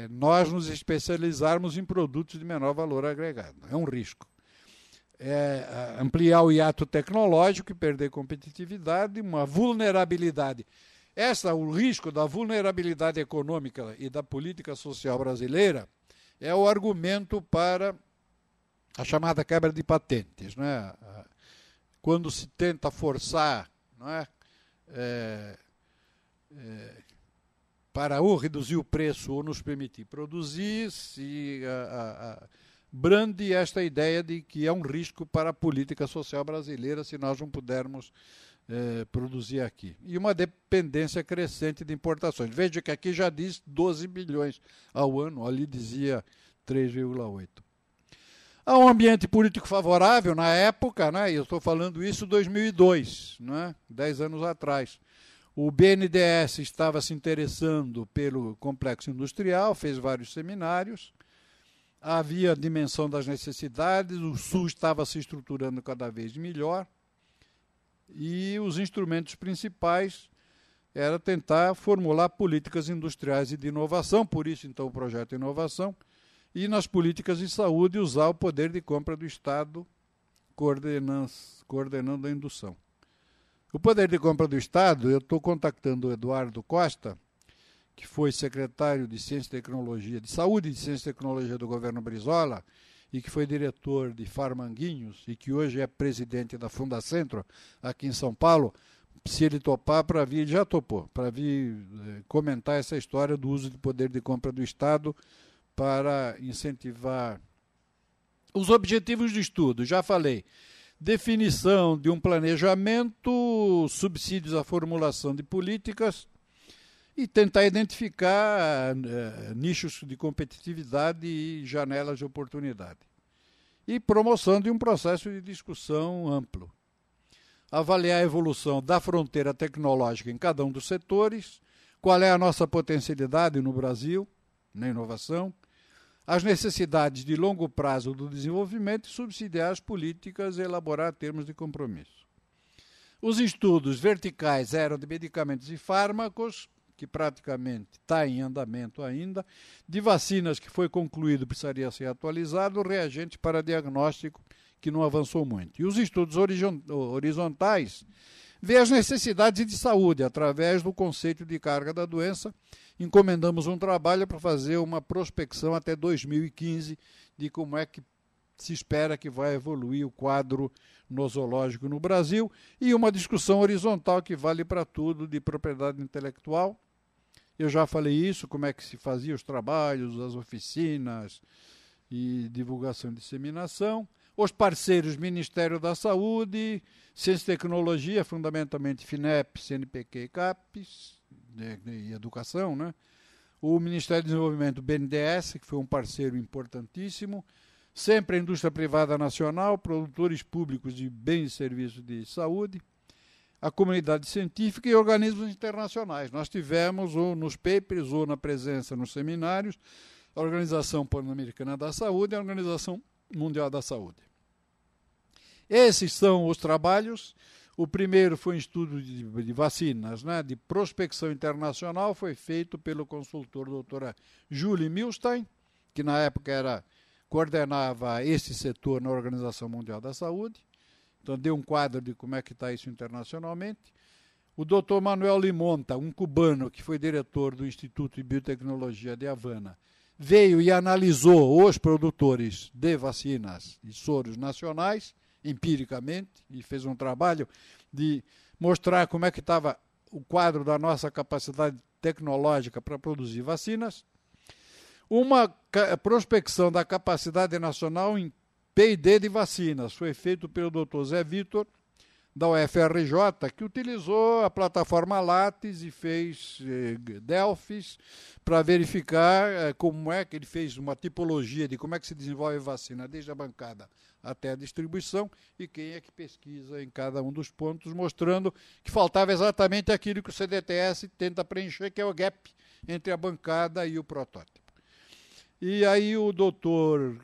Nós nos especializarmos em produtos de menor valor agregado. É um risco. ampliar o hiato tecnológico e perder competitividade, uma vulnerabilidade. O risco da vulnerabilidade econômica e da política social brasileira é o argumento para a chamada quebra de patentes, né? Quando se tenta forçar, não é? Para ou reduzir o preço ou nos permitir produzir, se brande esta ideia de que é um risco para a política social brasileira se nós não pudermos produzir aqui. E uma dependência crescente de importações. Veja que aqui já diz 12 bilhões ao ano, ali dizia 3,8. Há um ambiente político favorável na época, né? Eu estou falando isso em 2002, né? 10 anos atrás. O BNDES estava se interessando pelo complexo industrial, fez vários seminários, havia a dimensão das necessidades, o Sul estava se estruturando cada vez melhor e os instrumentos principais era tentar formular políticas industriais e de inovação, por isso então o projeto de inovação, e nas políticas de saúde usar o poder de compra do Estado coordenando a indução. O poder de compra do Estado, eu estou contactando o Eduardo Costa, que foi secretário de Ciência e Tecnologia, de Saúde e de Ciência e Tecnologia do governo Brizola, e que foi diretor de Farmanguinhos, e que hoje é presidente da Fundacentro, aqui em São Paulo, se ele topar para vir, ele já topou, para vir comentar essa história do uso de poder de compra do Estado para incentivar os objetivos de estudo. Já falei, definição de um planejamento, subsídios à formulação de políticas e tentar identificar nichos de competitividade e janelas de oportunidade. E promoção de um processo de discussão amplo. Avaliar a evolução da fronteira tecnológica em cada um dos setores, qual é a nossa potencialidade no Brasil, na inovação, as necessidades de longo prazo do desenvolvimento e subsidiar as políticas e elaborar termos de compromisso. Os estudos verticais eram de medicamentos e fármacos, que praticamente está em andamento ainda, de vacinas que foi concluído, precisaria ser atualizado, reagente para diagnóstico, que não avançou muito. E os estudos horizontais vê as necessidades de saúde através do conceito de carga da doença. Encomendamos um trabalho para fazer uma prospecção até 2015 de como é que se espera que vai evoluir o quadro nosológico no Brasil e uma discussão horizontal que vale para tudo de propriedade intelectual. Eu já falei isso, como é que se fazia os trabalhos, as oficinas e divulgação e disseminação. Os parceiros, Ministério da Saúde, Ciência e Tecnologia, fundamentalmente FINEP, CNPq e CAPES, e Educação, né? O Ministério do Desenvolvimento, BNDES, que foi um parceiro importantíssimo, sempre a indústria privada nacional, produtores públicos de bens e serviços de saúde, a comunidade científica e organismos internacionais. Nós tivemos, ou nos papers, ou na presença nos seminários, a Organização Pan-Americana da Saúde e a Organização Mundial da Saúde. Esses são os trabalhos. O primeiro foi um estudo de vacinas, né, de prospecção internacional, foi feito pelo consultor doutora Julie Milstein, que na época coordenava esse setor na Organização Mundial da Saúde. Então deu um quadro de como é que está isso internacionalmente. O doutor Manuel Limonta, um cubano que foi diretor do Instituto de Biotecnologia de Havana, veio e analisou os produtores de vacinas e soros nacionais, empiricamente, e fez um trabalho de mostrar como é que estava o quadro da nossa capacidade tecnológica para produzir vacinas. Uma prospecção da capacidade nacional em P&D de vacinas foi feito pelo Dr. Zé Vitor, da UFRJ, que utilizou a plataforma Lattes e fez Delphis para verificar como é que ele fez uma tipologia de como é que se desenvolve vacina, desde a bancada até a distribuição, e quem é que pesquisa em cada um dos pontos, mostrando que faltava exatamente aquilo que o CDTS tenta preencher, que é o gap entre a bancada e o protótipo. E aí o doutor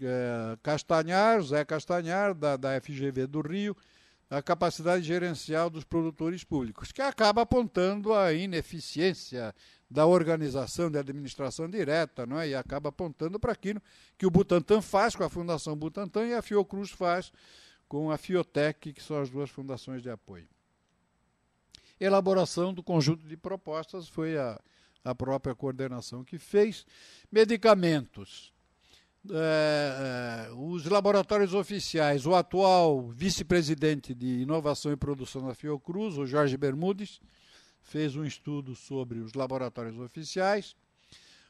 Castanhar, Zé Castanhar, da FGV do Rio, a capacidade gerencial dos produtores públicos, que acaba apontando a ineficiência da organização da administração direta, não é? E acaba apontando para aquilo que o Butantan faz com a Fundação Butantan e a Fiocruz faz com a Fiotec, que são as duas fundações de apoio. Elaboração do conjunto de propostas foi a própria coordenação que fez. Medicamentos. Os laboratórios oficiais, o atual vice-presidente de inovação e produção da Fiocruz, o Jorge Bermudes, fez um estudo sobre os laboratórios oficiais.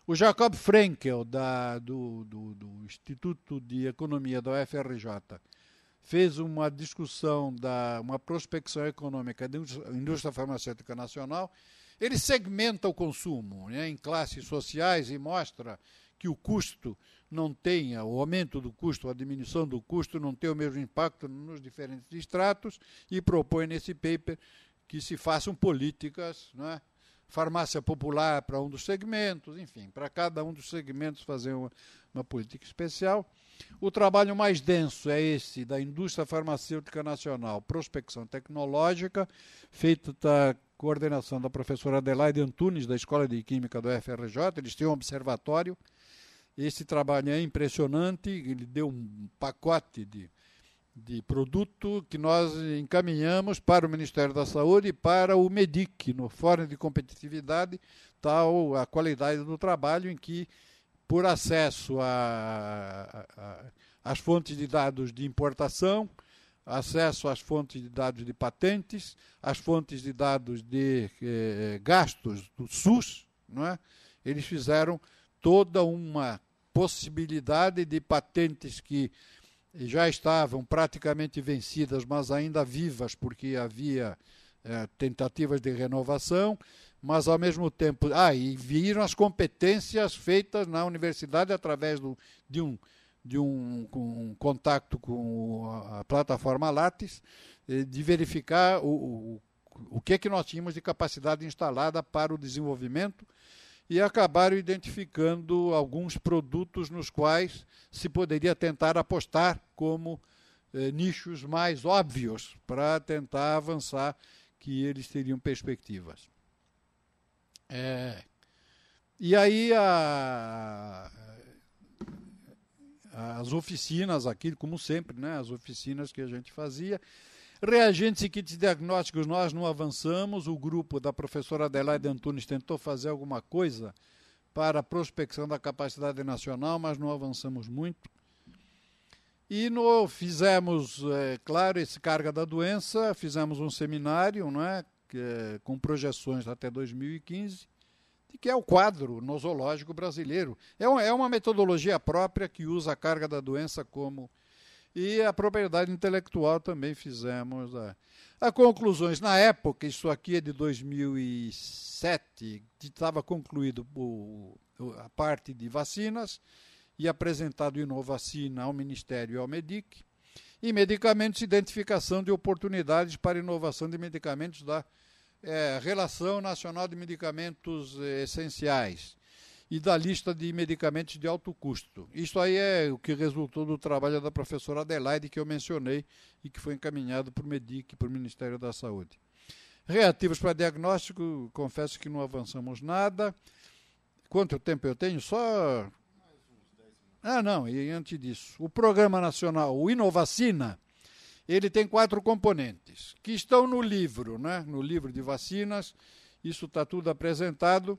O Jacob Frenkel, do Instituto de Economia da UFRJ, fez uma discussão, uma prospecção econômica da indústria farmacêutica nacional. Ele segmenta o consumo, né, em classes sociais e mostra que o custo não tenha, o aumento do custo, a diminuição do custo não tem o mesmo impacto nos diferentes estratos, e propõe nesse paper que se façam políticas, né, farmácia popular para um dos segmentos, enfim, para cada um dos segmentos fazer uma política especial. O trabalho mais denso é esse da indústria farmacêutica nacional, prospecção tecnológica, feito da coordenação da professora Adelaide Antunes, da Escola de Química do UFRJ. Eles têm um observatório. Esse trabalho é impressionante, ele deu um pacote de produto que nós encaminhamos para o Ministério da Saúde e para o MEDIC, no Fórum de Competitividade, tal a qualidade do trabalho, em que, por acesso às fontes de dados de importação, acesso às fontes de dados de patentes, às fontes de dados de gastos do SUS, não é? Eles fizeram toda uma possibilidade de patentes que já estavam praticamente vencidas, mas ainda vivas, porque havia tentativas de renovação, mas ao mesmo tempo... e viram as competências feitas na universidade através de um contato com a plataforma Lattes, de verificar o que nós tínhamos de capacidade instalada para o desenvolvimento, e acabaram identificando alguns produtos nos quais se poderia tentar apostar como nichos mais óbvios para tentar avançar, que eles teriam perspectivas. E aí as oficinas aqui, como sempre, né, as oficinas que a gente fazia. Reagentes e kits diagnósticos nós não avançamos. O grupo da professora Adelaide Antunes tentou fazer alguma coisa para a prospecção da capacidade nacional, mas não avançamos muito. E fizemos, claro, esse carga da doença, fizemos um seminário, não é, com projeções até 2015, que é o quadro nosológico brasileiro. É uma metodologia própria que usa a carga da doença como... E a propriedade intelectual também fizemos. As conclusões, na época, isso aqui é de 2007, estava concluído a parte de vacinas e apresentado Inovacina ao Ministério e ao MEDIC. E medicamentos, identificação de oportunidades para inovação de medicamentos da Relação Nacional de Medicamentos Essenciais e da lista de medicamentos de alto custo. Isso aí é o que resultou do trabalho da professora Adelaide, que eu mencionei, e que foi encaminhado para o MEDIC, para o Ministério da Saúde. Reativos para diagnóstico, confesso que não avançamos nada. Quanto tempo eu tenho? Só... Mais uns 10 minutos. Não, e antes disso. O Programa Nacional, o Inovacina, ele tem 4 componentes, que estão no livro, né? No livro de vacinas. Isso está tudo apresentado.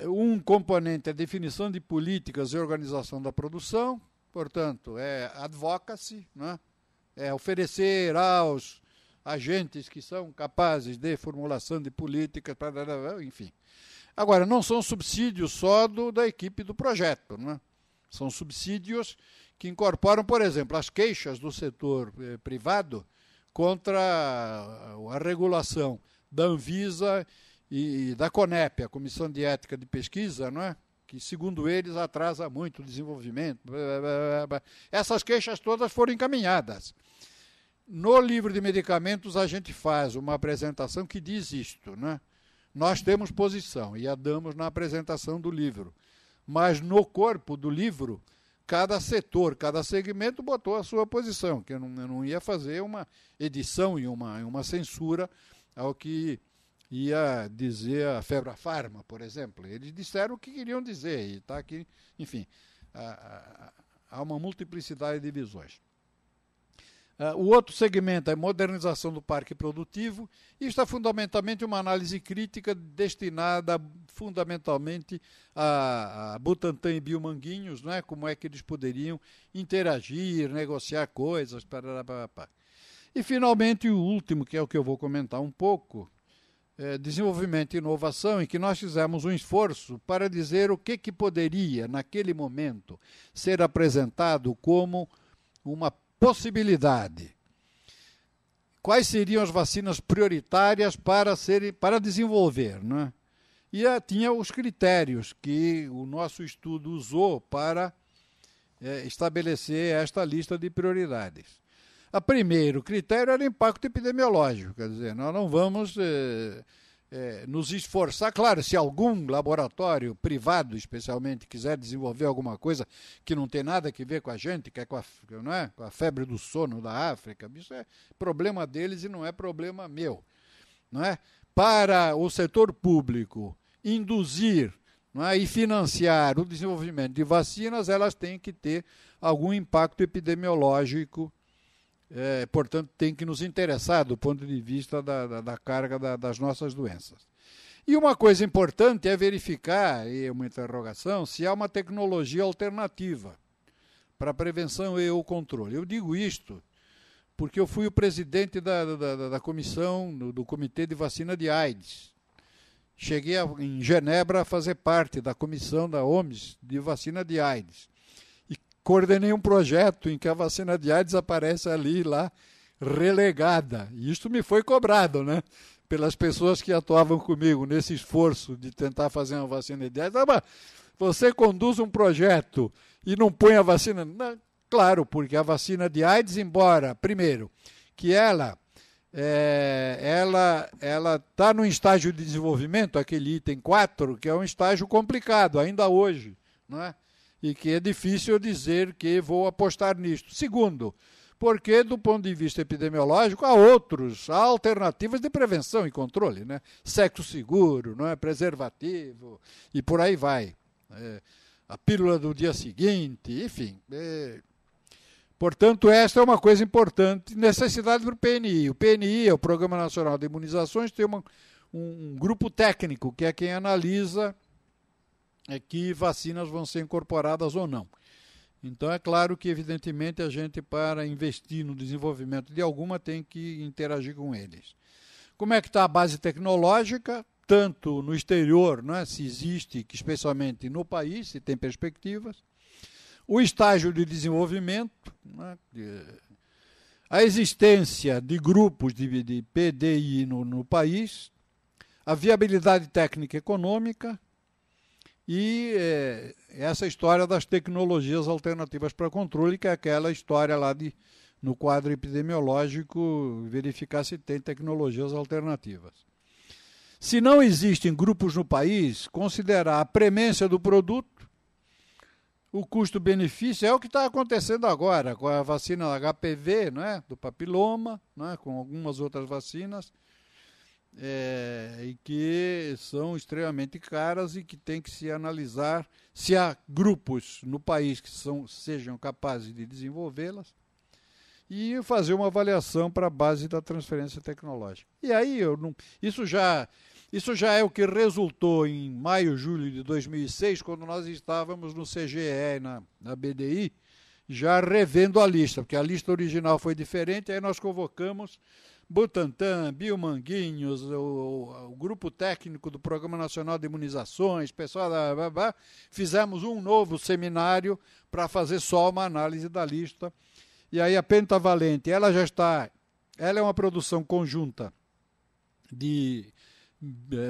Um componente é definição de políticas e organização da produção, portanto, é advocacy, né? É oferecer aos agentes que são capazes de formulação de políticas, enfim. Agora, não são subsídios só da equipe do projeto, né? São subsídios que incorporam, por exemplo, as queixas do setor privado contra a regulação da Anvisa e da CONEP, a Comissão de Ética de Pesquisa, não é? Que, segundo eles, atrasa muito o desenvolvimento. Essas queixas todas foram encaminhadas. No livro de medicamentos, a gente faz uma apresentação que diz isto, né? Nós temos posição e a damos na apresentação do livro. Mas no corpo do livro, cada setor, cada segmento botou a sua posição, que eu não ia fazer uma edição e uma censura ao que ia dizer a Febrafarma, por exemplo. Eles disseram o que queriam dizer, e está aqui, enfim, há uma multiplicidade de visões. O outro segmento é modernização do parque produtivo. Isto é fundamentalmente uma análise crítica destinada fundamentalmente a Butantã e Biomanguinhos, né? Como é que eles poderiam interagir, negociar coisas. E, finalmente, o último, que é o que eu vou comentar um pouco, desenvolvimento e inovação, em que nós fizemos um esforço para dizer o que poderia, naquele momento, ser apresentado como uma possibilidade. Quais seriam as vacinas prioritárias para desenvolver, né? E tinha os critérios que o nosso estudo usou para estabelecer esta lista de prioridades. O primeiro critério era o impacto epidemiológico, quer dizer, nós não vamos nos esforçar. Claro, se algum laboratório privado, especialmente, quiser desenvolver alguma coisa que não tem nada a ver com a gente, que é com a febre do sono da África, isso é problema deles e não é problema meu. Não é? Para o setor público induzir, não é, e financiar o desenvolvimento de vacinas, elas têm que ter algum impacto epidemiológico. Portanto, tem que nos interessar do ponto de vista da carga das nossas doenças. E uma coisa importante é verificar, e é uma interrogação, se há uma tecnologia alternativa para a prevenção e o controle. Eu digo isto porque eu fui o presidente da comissão, do Comitê de Vacina de AIDS. Cheguei em Genebra a fazer parte da comissão da OMS de vacina de AIDS. Coordenei um projeto em que a vacina de AIDS aparece lá, relegada. E isto me foi cobrado, né? Pelas pessoas que atuavam comigo nesse esforço de tentar fazer uma vacina de AIDS. Mas você conduz um projeto e não põe a vacina? Não, claro, porque a vacina de AIDS, embora, primeiro, que ela está no estágio de desenvolvimento, aquele item 4, que é um estágio complicado, ainda hoje, não é? E que é difícil dizer que vou apostar nisto. Segundo, porque do ponto de vista epidemiológico há alternativas de prevenção e controle, né? Sexo seguro, não é? Preservativo e por aí vai. A pílula do dia seguinte, enfim. Portanto, esta é uma coisa importante, necessidade para o PNI. O PNI, o Programa Nacional de Imunizações, tem um grupo técnico, que é quem analisa que vacinas vão ser incorporadas ou não. Então, é claro que, evidentemente, a gente, para investir no desenvolvimento de alguma, tem que interagir com eles. Como é que está a base tecnológica? Tanto no exterior, não é? Se existe, que especialmente no país, se tem perspectivas. O estágio de desenvolvimento, né? A existência de grupos de PDI no país, a viabilidade técnica e econômica, e essa história das tecnologias alternativas para controle, que é aquela história lá no quadro epidemiológico, verificar se tem tecnologias alternativas. Se não existem grupos no país, considerar a premência do produto, o custo-benefício, é o que está acontecendo agora com a vacina HPV, não é? Do papiloma, não é? Com algumas outras vacinas, e que são extremamente caras e que tem que se analisar se há grupos no país que sejam capazes de desenvolvê-las e fazer uma avaliação para a base da transferência tecnológica. E aí, isso já é o que resultou em maio, julho de 2006, quando nós estávamos no CGE, na BDI, já revendo a lista, porque a lista original foi diferente, aí nós convocamos Butantã, Biomanguinhos, o grupo técnico do Programa Nacional de Imunizações, pessoal fizemos um novo seminário para fazer só uma análise da lista. E aí a pentavalente, ela é uma produção conjunta de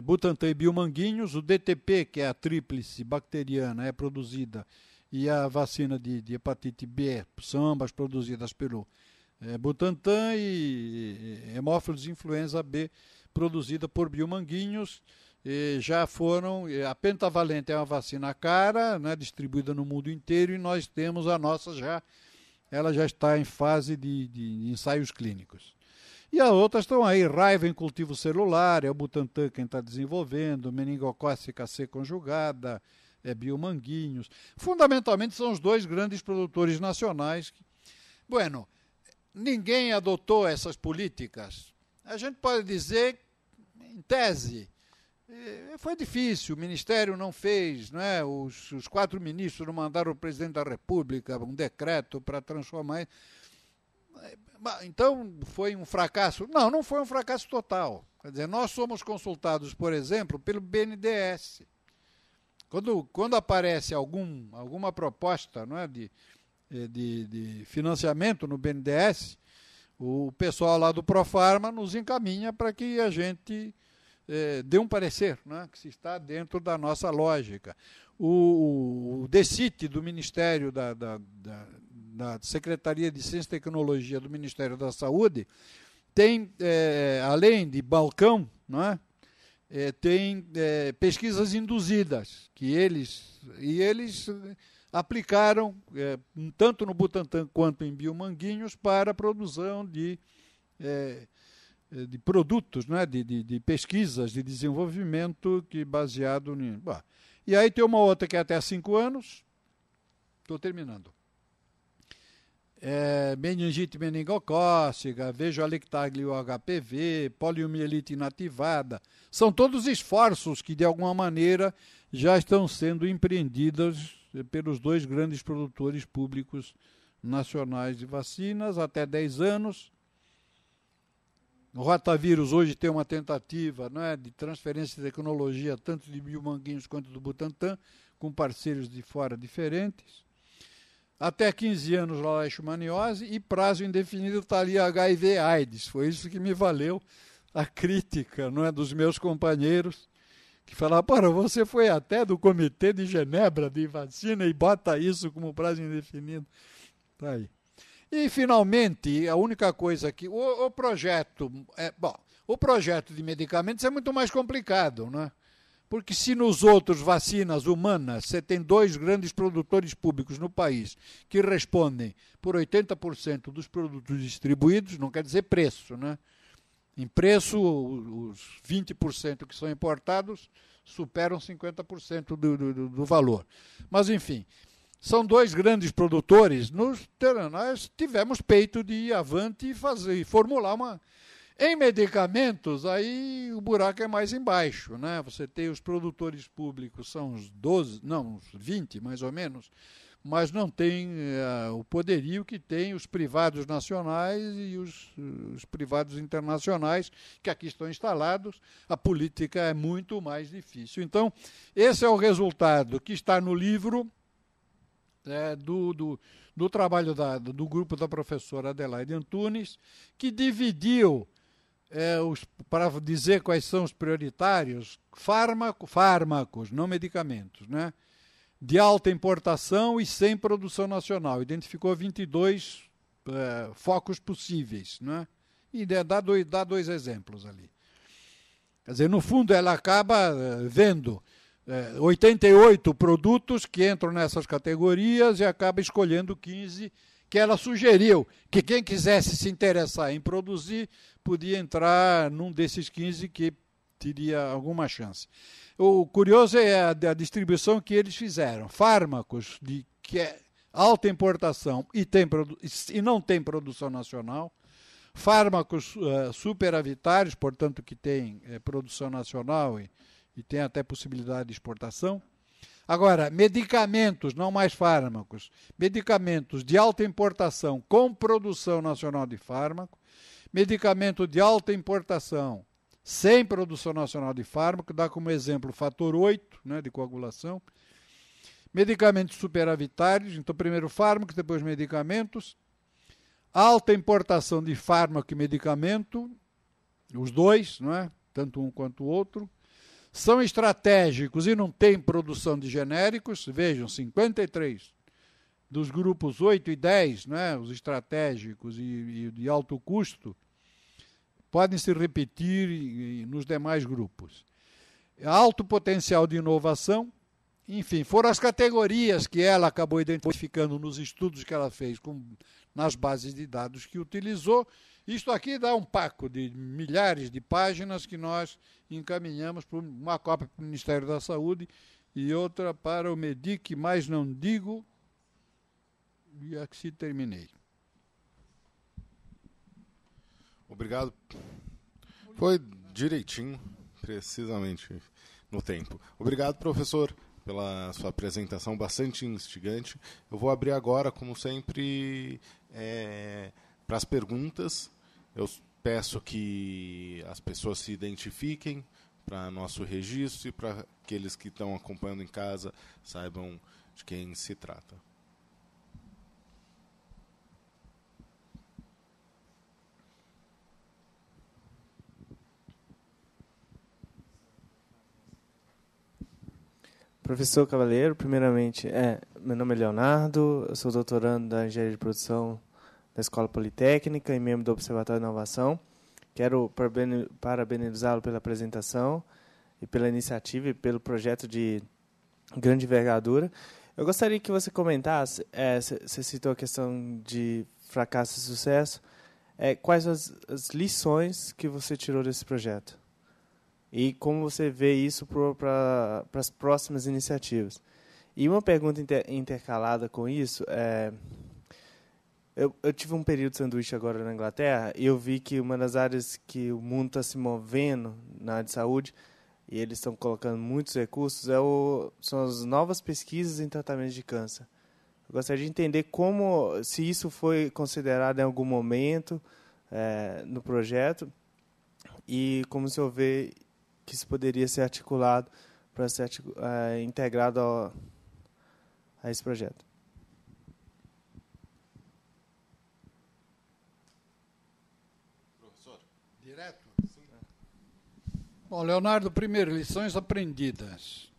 Butantã e Biomanguinhos, o DTP, que é a tríplice bacteriana, é produzida, e a vacina de hepatite B, são ambas produzidas pelo Butantã, e hemófilos influenza B, produzida por Biomanguinhos. A pentavalente é uma vacina cara, né, distribuída no mundo inteiro, e nós temos a nossa ela já está em fase de ensaios clínicos. E as outras estão aí, raiva em cultivo celular, é o Butantã quem está desenvolvendo, meningocócica C conjugada, Biomanguinhos. Fundamentalmente são os dois grandes produtores nacionais. ninguém adotou essas políticas. A gente pode dizer, em tese, foi difícil, o Ministério não fez, não é? Os 4 ministros não mandaram o presidente da República um decreto para transformar. Então, foi um fracasso? Não, não foi um fracasso total. Quer dizer, nós somos consultados, por exemplo, pelo BNDES. Quando aparece alguma proposta, não é, de financiamento no BNDES, o pessoal lá do Profarma nos encaminha para que a gente dê um parecer, né, que se está dentro da nossa lógica. O DECIT do Ministério da Secretaria de Ciência e Tecnologia do Ministério da Saúde tem, além de balcão, não é, tem pesquisas induzidas, que eles aplicaram, tanto no Butantan quanto em Biomanguinhos, para a produção de produtos, né, de pesquisas, de desenvolvimento que baseado em... Bom, e aí tem uma outra que é até 5 anos, estou terminando. Meningite meningocócica, vejo-alectaglio HPV, poliomielite inativada, são todos esforços que de alguma maneira já estão sendo empreendidos pelos 2 grandes produtores públicos nacionais de vacinas, até 10 anos. O rotavírus hoje tem uma tentativa, não é, de transferência de tecnologia tanto de Biomanguinhos quanto do Butantan, com parceiros de fora diferentes. Até 15 anos lá leishmaniose e prazo indefinido está ali HIV/AIDS. Foi isso que me valeu a crítica, não é, dos meus companheiros, que falaram, para você foi até do Comitê de Genebra de Vacina e bota isso como prazo indefinido. Tá aí. E, finalmente, a única coisa que... O projeto... o projeto de medicamentos é muito mais complicado, né? Porque se nos outros vacinas humanas você tem 2 grandes produtores públicos no país que respondem por 80% dos produtos distribuídos, não quer dizer preço, né? Em preço, os 20% que são importados superam 50% do valor. Mas, enfim, são 2 grandes produtores. Nós tivemos peito de ir avante e formular uma... Em medicamentos, aí o buraco é mais embaixo, né? Você tem os produtores públicos, são uns 12, não, uns 20 mais ou menos, mas não tem o poderio que tem os privados nacionais e os privados internacionais, que aqui estão instalados. A política é muito mais difícil. Então, esse é o resultado que está no livro do trabalho do grupo da professora Adelaide Antunes, que dividiu, para dizer quais são os prioritários, fármacos, não medicamentos, né? De alta importação e sem produção nacional. Identificou 22 focos possíveis, né? E dá 2 exemplos ali. Quer dizer, no fundo, ela acaba vendo 88 produtos que entram nessas categorias e acaba escolhendo 15 que ela sugeriu que quem quisesse se interessar em produzir podia entrar num desses 15 que teria alguma chance. O curioso é a distribuição que eles fizeram. Fármacos que é alta importação e não tem produção nacional. Fármacos superavitários, portanto, que tem produção nacional e tem até possibilidade de exportação. Agora, medicamentos, não mais fármacos, medicamentos de alta importação com produção nacional de fármaco, medicamento de alta importação sem produção nacional de fármaco, dá como exemplo o fator 8, né, de coagulação, medicamentos superavitários, então primeiro fármacos, depois medicamentos, alta importação de fármaco e medicamento, os 2, não é? Tanto um quanto o outro, são estratégicos e não têm produção de genéricos, vejam, 53 dos grupos 8 e 10, né, os estratégicos e de alto custo, podem se repetir nos demais grupos. Alto potencial de inovação, enfim, foram as categorias que ela acabou identificando nos estudos que ela fez nas bases de dados que utilizou. Isto aqui dá um paco de milhares de páginas que nós encaminhamos para uma cópia para o Ministério da Saúde e outra para o MEDIC, mas não digo, e assim terminei.
Obrigado. Foi direitinho, precisamente no tempo. Obrigado, professor, pela sua apresentação bastante instigante. Eu vou abrir agora, como sempre, para as perguntas. Eu peço que as pessoas se identifiquem para nosso registro e para aqueles que estão acompanhando em casa saibam de quem se trata.
Professor Cavaleiro, primeiramente, meu nome é Leonardo, eu sou doutorando da Engenharia de Produção da Escola Politécnica e membro do Observatório de Inovação. Quero parabenizá-lo pela apresentação e pela iniciativa e pelo projeto de grande envergadura. Eu gostaria que você comentasse, você citou a questão de fracasso e sucesso, quais as lições que você tirou desse projeto? E como você vê isso para as próximas iniciativas? E uma pergunta intercalada com isso, eu tive um período de sanduíche agora na Inglaterra e eu vi que uma das áreas que o mundo está se movendo na área de saúde, e eles estão colocando muitos recursos, são as novas pesquisas em tratamento de câncer. Eu gostaria de entender se isso foi considerado em algum momento no projeto e como o senhor vê que isso poderia ser articulado para ser integrado a esse projeto.
Professor? Direto? Sim. Bom, Leonardo, primeiro, lições aprendidas.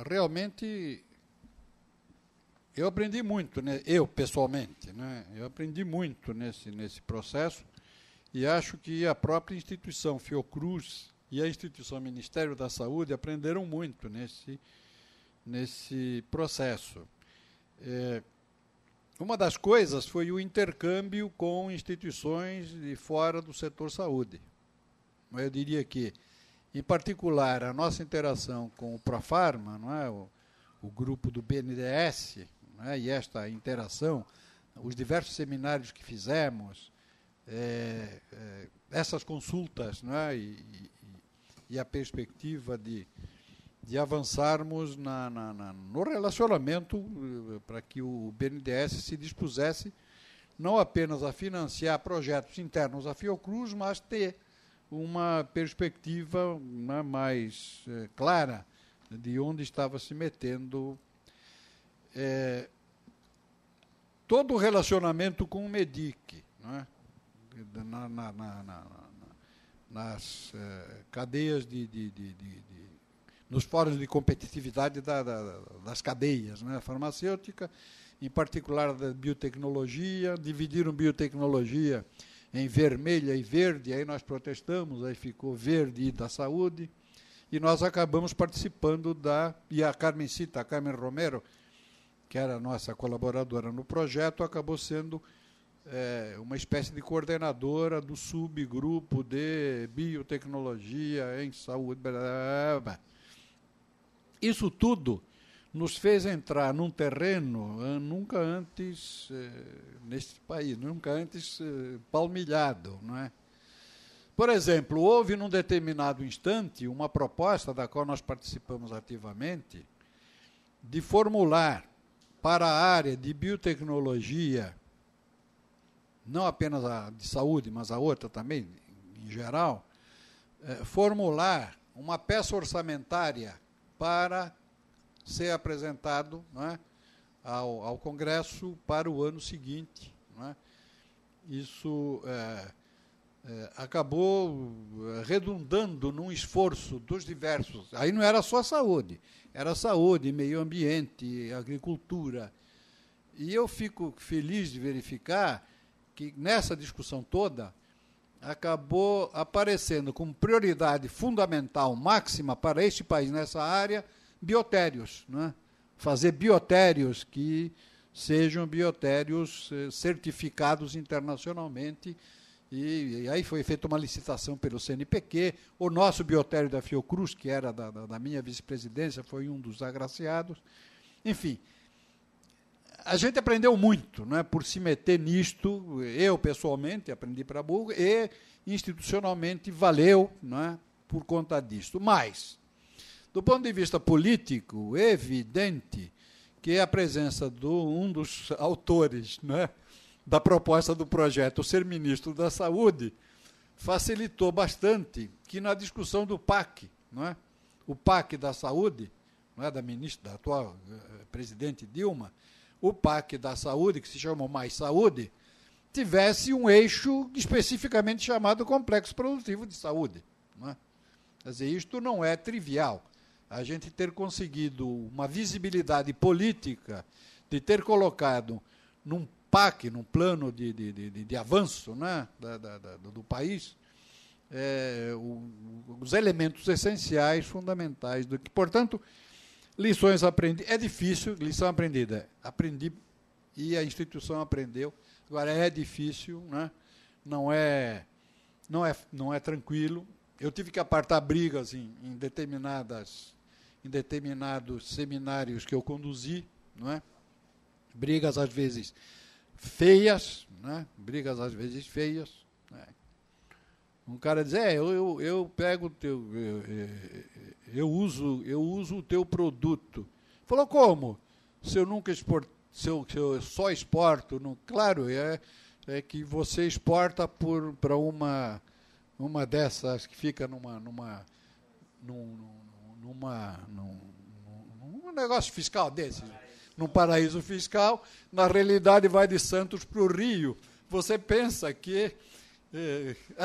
Realmente, eu aprendi muito, né? Eu, pessoalmente, né? Eu aprendi muito nesse processo. E acho que a própria instituição Fiocruz e a instituição Ministério da Saúde aprenderam muito nesse processo. Uma das coisas foi o intercâmbio com instituições de fora do setor saúde. Eu diria que, em particular, a nossa interação com o Profarma, não é? o grupo do BNDES, não é? E esta interação, os diversos seminários que fizemos, essas consultas, né, e a perspectiva de avançarmos no relacionamento para que o BNDES se dispusesse não apenas a financiar projetos internos à Fiocruz, mas ter uma perspectiva, né, mais clara de onde estava se metendo todo o relacionamento com o MEDIC, né? Nas cadeias nos fóruns de competitividade das cadeias, né? Farmacêutica, em particular da biotecnologia, dividiram biotecnologia em vermelha e verde, aí nós protestamos, aí ficou verde e da saúde, e nós acabamos participando e a Carmen Romero, que era a nossa colaboradora no projeto, acabou sendo uma espécie de coordenadora do subgrupo de biotecnologia em saúde. Isso tudo nos fez entrar num terreno nunca antes neste país, nunca antes palmilhado, não é? Por exemplo, houve num determinado instante uma proposta da qual nós participamos ativamente de formular para a área de biotecnologia, não apenas a de saúde, mas a outra também, em geral, formular uma peça orçamentária para ser apresentado, não é, ao Congresso para o ano seguinte. Não é? Isso acabou redundando num esforço dos diversos. Aí não era só saúde, era saúde, meio ambiente, agricultura. E eu fico feliz de verificar que nessa discussão toda acabou aparecendo como prioridade fundamental, máxima para este país nessa área, biotérios, né? Fazer biotérios que sejam biotérios certificados internacionalmente. E aí foi feita uma licitação pelo CNPq. O nosso biotério da Fiocruz, que era da minha vice-presidência, foi um dos agraciados. Enfim, a gente aprendeu muito, né, por se meter nisto. Eu, pessoalmente, aprendi para burro, e institucionalmente valeu, né, por conta disto. Mas, do ponto de vista político, é evidente que a presença de um dos autores, né, da proposta do projeto, ser ministro da Saúde, facilitou bastante que na discussão do PAC, não é? O PAC da Saúde, não é, da ministra, da atual presidente Dilma, o PAC da Saúde, que se chamou Mais Saúde, tivesse um eixo especificamente chamado Complexo Produtivo de Saúde. Não é? Quer dizer, isto não é trivial. A gente ter conseguido uma visibilidade política, de ter colocado num PAC, num plano de avanço, né, do país, os elementos essenciais, fundamentais do que. Portanto, lições aprendidas. É difícil, lição aprendida. Aprendi e a instituição aprendeu. Agora, é difícil, né? Não é tranquilo. Eu tive que apartar brigas em determinados seminários que eu conduzi, não é? Brigas, às vezes, feias, né? Brigas, às vezes, feias. Né? Um cara diz, eu pego o teu... Eu uso o teu produto. Falou, como? Se eu nunca exporto, se eu só exporto, não, claro, é que você exporta para uma dessas que fica num negócio fiscal desse, num paraíso fiscal, na realidade vai de Santos para o Rio. Você pensa que...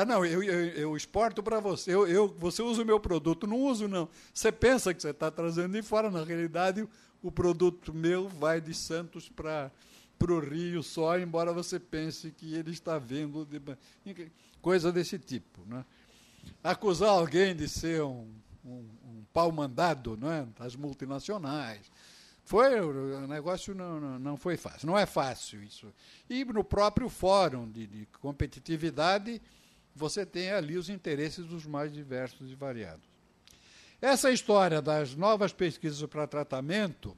não, eu exporto para você, você usa o meu produto. Não uso, não. Você pensa que você está trazendo de fora, na realidade o produto meu vai de Santos para o Rio só, embora você pense que ele está vendo... Coisa desse tipo. Né? Acusar alguém de ser um pau-mandado, né, das multinacionais. O negócio não foi fácil. Não é fácil isso. E no próprio fórum de competitividade, você tem ali os interesses dos mais diversos e variados. Essa história das novas pesquisas para tratamento,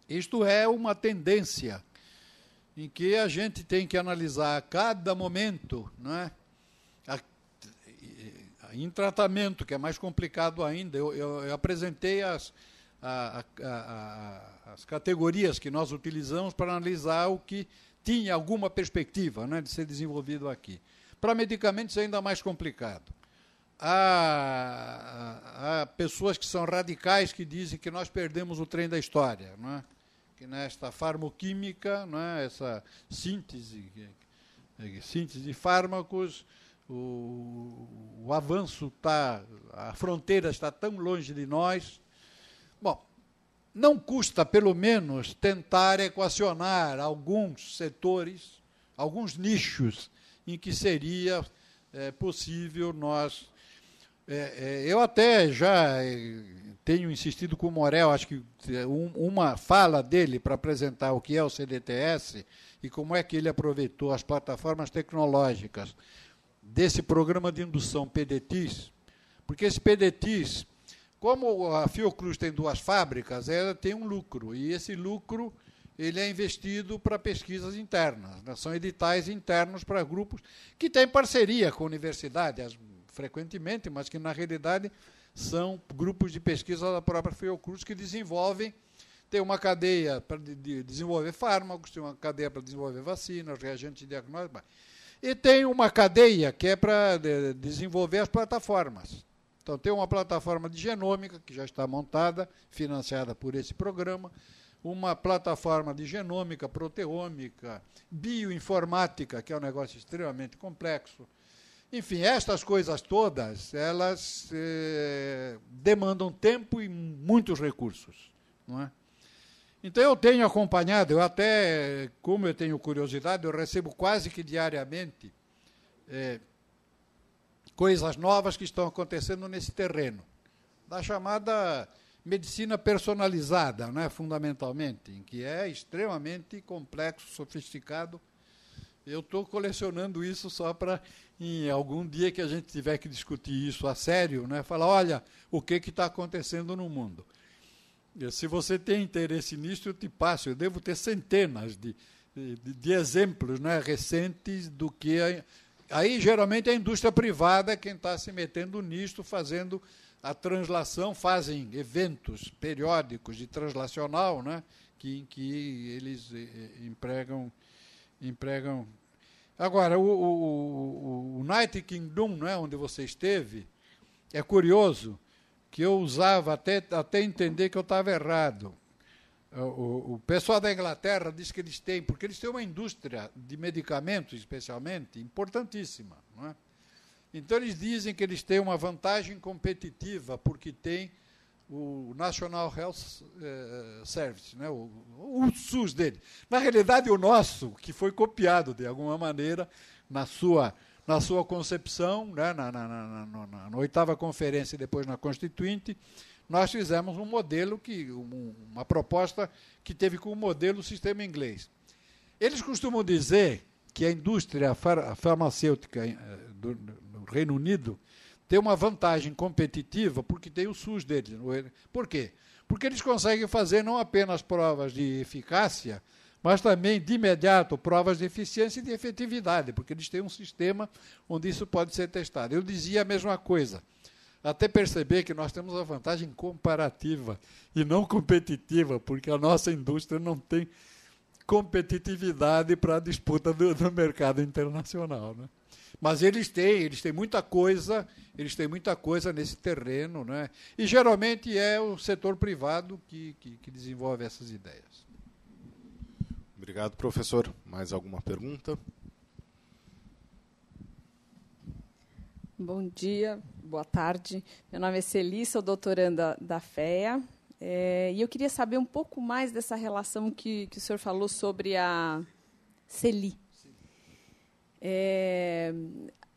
isto é uma tendência em que a gente tem que analisar a cada momento, não é? Em tratamento, que é mais complicado ainda. Eu apresentei as categorias que nós utilizamos para analisar o que tinha alguma perspectiva, né, de ser desenvolvido aqui. Para medicamentos é ainda mais complicado. Há pessoas que são radicais que dizem que nós perdemos o trem da história, não é? Que nesta farmoquímica, não é? Essa síntese de fármacos, o avanço a fronteira está tão longe de nós. Bom, não custa, pelo menos, tentar equacionar alguns setores, alguns nichos em que seria possível nós... eu até já tenho insistido com o Morel, acho que uma fala dele para apresentar o que é o CDTS e como é que ele aproveitou as plataformas tecnológicas desse programa de indução PDTIS, porque esse PDTIS, como a Fiocruz tem 2 fábricas, ela tem um lucro, e esse lucro ele é investido para pesquisas internas, né? São editais internos para grupos que têm parceria com a universidade, frequentemente, mas que, na realidade, são grupos de pesquisa da própria Fiocruz que desenvolvem, tem uma cadeia para desenvolver fármacos, tem uma cadeia para desenvolver vacinas, reagentes de diagnóstico, e tem uma cadeia que é para desenvolver as plataformas. Então, tem uma plataforma de genômica, que já está montada, financiada por esse programa, uma plataforma de genômica, proteômica, bioinformática, que é um negócio extremamente complexo. Enfim, estas coisas todas, elas demandam tempo e muitos recursos. Não é? Então, eu tenho acompanhado, eu até, como eu tenho curiosidade, eu recebo quase que diariamente coisas novas que estão acontecendo nesse terreno, da chamada medicina personalizada, né, fundamentalmente, em que é extremamente complexo, sofisticado. Eu estou colecionando isso só para, em algum dia que a gente tiver que discutir isso a sério, né, falar, olha, o que está acontecendo no mundo. Se você tem interesse nisso, eu te passo. Eu devo ter centenas de exemplos, né, recentes do que... Aí, geralmente, a indústria privada é quem está se metendo nisto, fazendo a translação, fazem eventos periódicos de translacional, né, que eles empregam. Agora, o United Kingdom, né, onde você esteve, é curioso que eu usava até entender que eu estava errado. O pessoal da Inglaterra diz que eles têm, porque eles têm uma indústria de medicamentos, especialmente, importantíssima. Não é? Então, eles dizem que eles têm uma vantagem competitiva, porque tem o National Health Service, né? o SUS dele. Na realidade, o nosso, que foi copiado, de alguma maneira, na sua concepção, né? na 8ª conferência e depois na Constituinte, nós fizemos um modelo, uma proposta que teve como modelo o sistema inglês. Eles costumam dizer que a indústria farmacêutica do Reino Unido tem uma vantagem competitiva porque tem o SUS deles. Por quê? Porque eles conseguem fazer não apenas provas de eficácia, mas também, de imediato, provas de eficiência e de efetividade, porque eles têm um sistema onde isso pode ser testado. Eu dizia a mesma coisa, até perceber que nós temos a vantagem comparativa e não competitiva, porque a nossa indústria não tem competitividade para a disputa do mercado internacional, né? Mas eles têm muita coisa nesse terreno, né? E geralmente é o setor privado que desenvolve essas ideias.
Obrigado, professor. Mais alguma pergunta?
Bom dia, boa tarde. Meu nome é Celi, sou doutoranda da FEA. E eu queria saber um pouco mais dessa relação que o senhor falou sobre a CELI.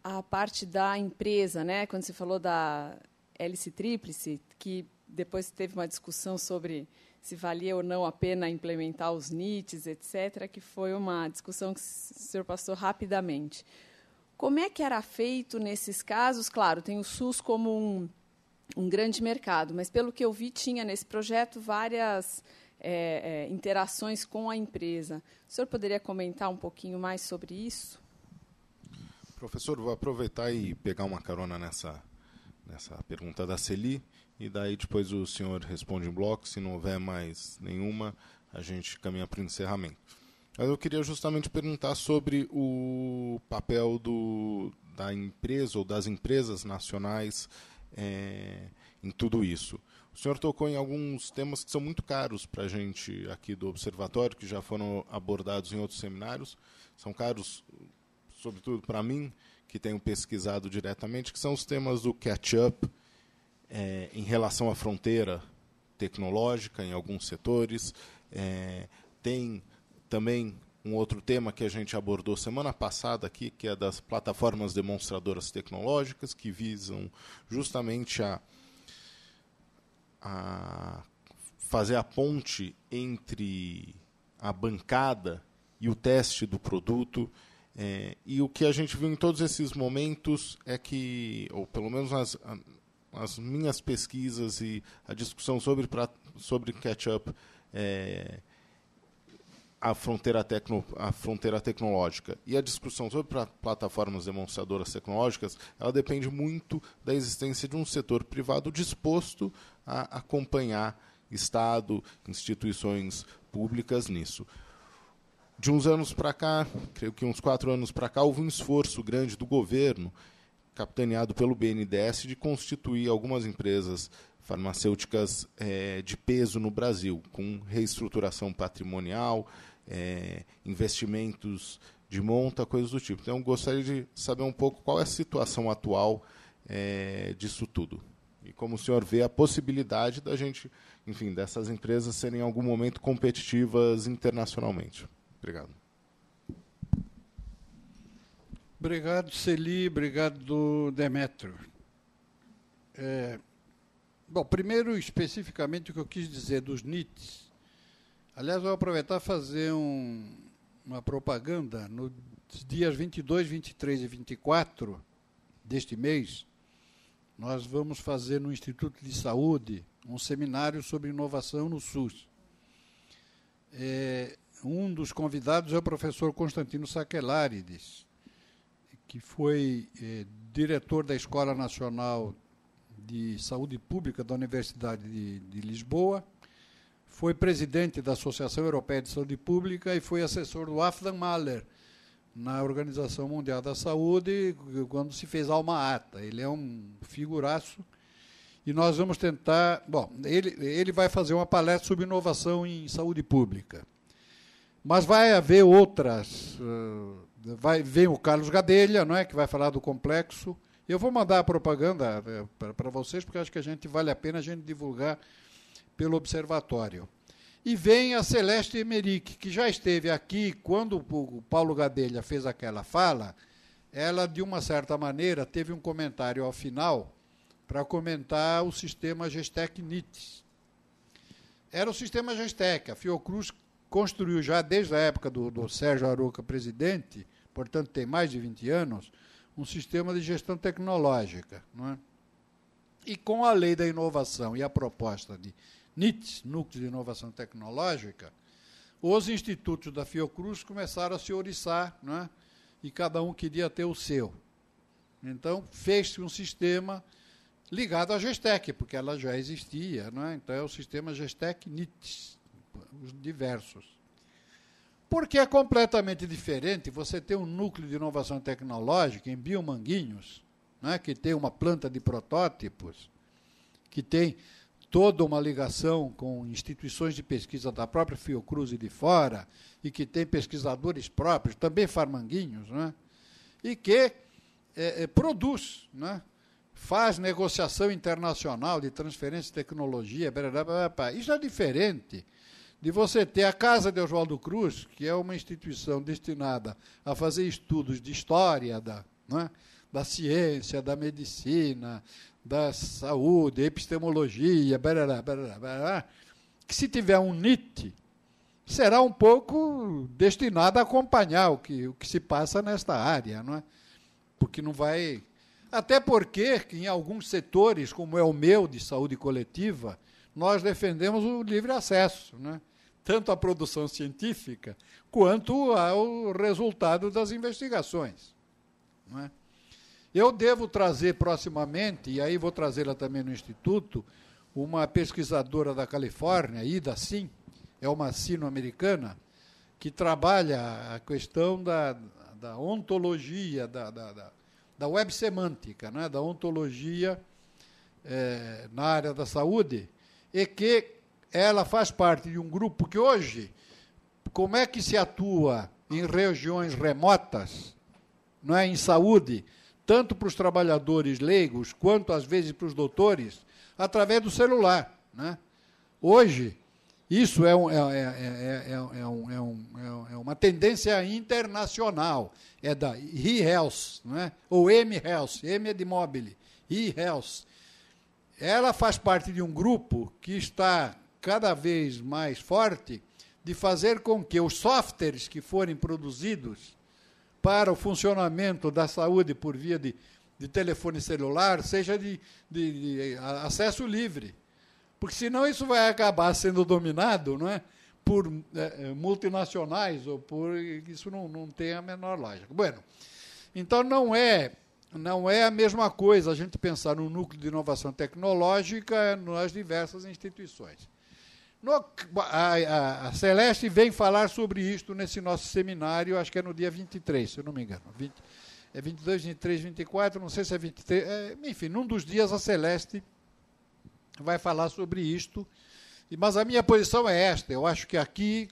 A parte da empresa, né? Quando você falou da hélice tríplice, que depois teve uma discussão sobre se valia ou não a pena implementar os NITs, etc., que foi uma discussão que o senhor passou rapidamente. Como é que era feito nesses casos? Claro, tem o SUS como um grande mercado, mas, pelo que eu vi, tinha nesse projeto várias interações com a empresa. O senhor poderia comentar um pouquinho mais sobre isso?
Professor, vou aproveitar e pegar uma carona nessa pergunta da Celi, e daí depois o senhor responde em bloco. Se não houver mais nenhuma, a gente caminha para o encerramento. Mas eu queria justamente perguntar sobre o papel da empresa ou das empresas nacionais em tudo isso. O senhor tocou em alguns temas que são muito caros para a gente aqui do Observatório, que já foram abordados em outros seminários. São caros, sobretudo para mim, que tenho pesquisado diretamente, que são os temas do catch-up em relação à fronteira tecnológica em alguns setores. Tem também um outro tema que a gente abordou semana passada aqui, que é das plataformas demonstradoras tecnológicas, que visam justamente a fazer a ponte entre a bancada e o teste do produto. E o que a gente viu em todos esses momentos é que, ou pelo menos as minhas pesquisas e a discussão sobre catch-up, a fronteira tecnológica e a discussão sobre plataformas demonstradoras tecnológicas, ela depende muito da existência de um setor privado disposto a acompanhar Estado, instituições públicas nisso. De uns anos para cá, creio que uns 4 anos para cá, houve um esforço grande do governo, capitaneado pelo BNDES, de constituir algumas empresas farmacêuticas de peso no Brasil, com reestruturação patrimonial, investimentos de monta, coisas do tipo. Então, eu gostaria de saber um pouco qual é a situação atual disso tudo. E como o senhor vê a possibilidade da gente, enfim, dessas empresas serem em algum momento competitivas internacionalmente. Obrigado.
Obrigado, Celi. Obrigado, Demétrio. Bom, primeiro, especificamente, o que eu quis dizer dos NITs. Aliás, vou aproveitar e fazer uma propaganda. Nos dias 22, 23 e 24 deste mês, nós vamos fazer no Instituto de Saúde um seminário sobre inovação no SUS. Um dos convidados é o professor Constantino Sakellarides, que foi diretor da Escola Nacional de Saúde Pública da Universidade de Lisboa, foi presidente da Associação Europeia de Saúde Pública e foi assessor do Afdan Mahler na Organização Mundial da Saúde, quando se fez Alma Ata. Ele é um figuraço e nós vamos tentar... Bom, ele vai fazer uma palestra sobre inovação em saúde pública. Mas vai haver outras... Vem o Carlos Gadelha, não é, que vai falar do complexo. Eu vou mandar a propaganda para vocês, porque acho que vale a pena a gente divulgar pelo observatório. E vem a Celeste Emerick, que já esteve aqui quando o Paulo Gadelha fez aquela fala. Ela, de uma certa maneira, teve um comentário ao final para comentar o sistema Gestec-NITS. Era o sistema Gestec. A Fiocruz construiu já desde a época do Sérgio Arouca presidente, portanto tem mais de 20 anos, um sistema de gestão tecnológica. Não é? E com a lei da inovação e a proposta de NITS, Núcleo de Inovação Tecnológica, os institutos da Fiocruz começaram a se oriçar, não é? E cada um queria ter o seu. Então, fez-se um sistema ligado à Gestec, porque ela já existia, não é? Então, é o sistema Gestec-NITS, os diversos. Porque é completamente diferente você ter um núcleo de inovação tecnológica em Biomanguinhos, não é? Que tem uma planta de protótipos, que tem toda uma ligação com instituições de pesquisa da própria Fiocruz e de fora, e que tem pesquisadores próprios, também farmanguinhos, não é? E que produz, não é? Faz negociação internacional de transferência de tecnologia. Isso é diferente de você ter a Casa de Oswaldo Cruz, que é uma instituição destinada a fazer estudos de história não é? Da ciência, da medicina, da saúde, epistemologia, que se tiver um NIT, será um pouco destinado a acompanhar o que se passa nesta área, não é? Porque não vai... Até porque, em alguns setores, como é o meu, de saúde coletiva, nós defendemos o livre acesso, né? Tanto à produção científica, quanto ao resultado das investigações. Não é? Eu devo trazer proximamente, e aí vou trazê-la também no Instituto, uma pesquisadora da Califórnia, Ida Sim, é uma sino-americana, que trabalha a questão da ontologia, da web semântica, né, da ontologia na área da saúde, e que ela faz parte de um grupo que hoje, como é que se atua em regiões remotas, não é, em saúde, tanto para os trabalhadores leigos, quanto, às vezes, para os doutores, através do celular. Né? Hoje, isso é uma tendência internacional, é da eHealth, né? Ou mHealth, M é de mobile, eHealth. Ela faz parte de um grupo que está cada vez mais forte de fazer com que os softwares que forem produzidos para o funcionamento da saúde por via de telefone celular seja de acesso livre. Porque senão isso vai acabar sendo dominado, não é, por multinacionais, ou por isso não tem a menor lógica. Bueno, então não é a mesma coisa a gente pensar no núcleo de inovação tecnológica nas diversas instituições. A Celeste vem falar sobre isto nesse nosso seminário, acho que é no dia 23, se eu não me engano. 22, 23, 24, não sei se é 23. Enfim, num dos dias a Celeste vai falar sobre isto. Mas a minha posição é esta. Eu acho que aqui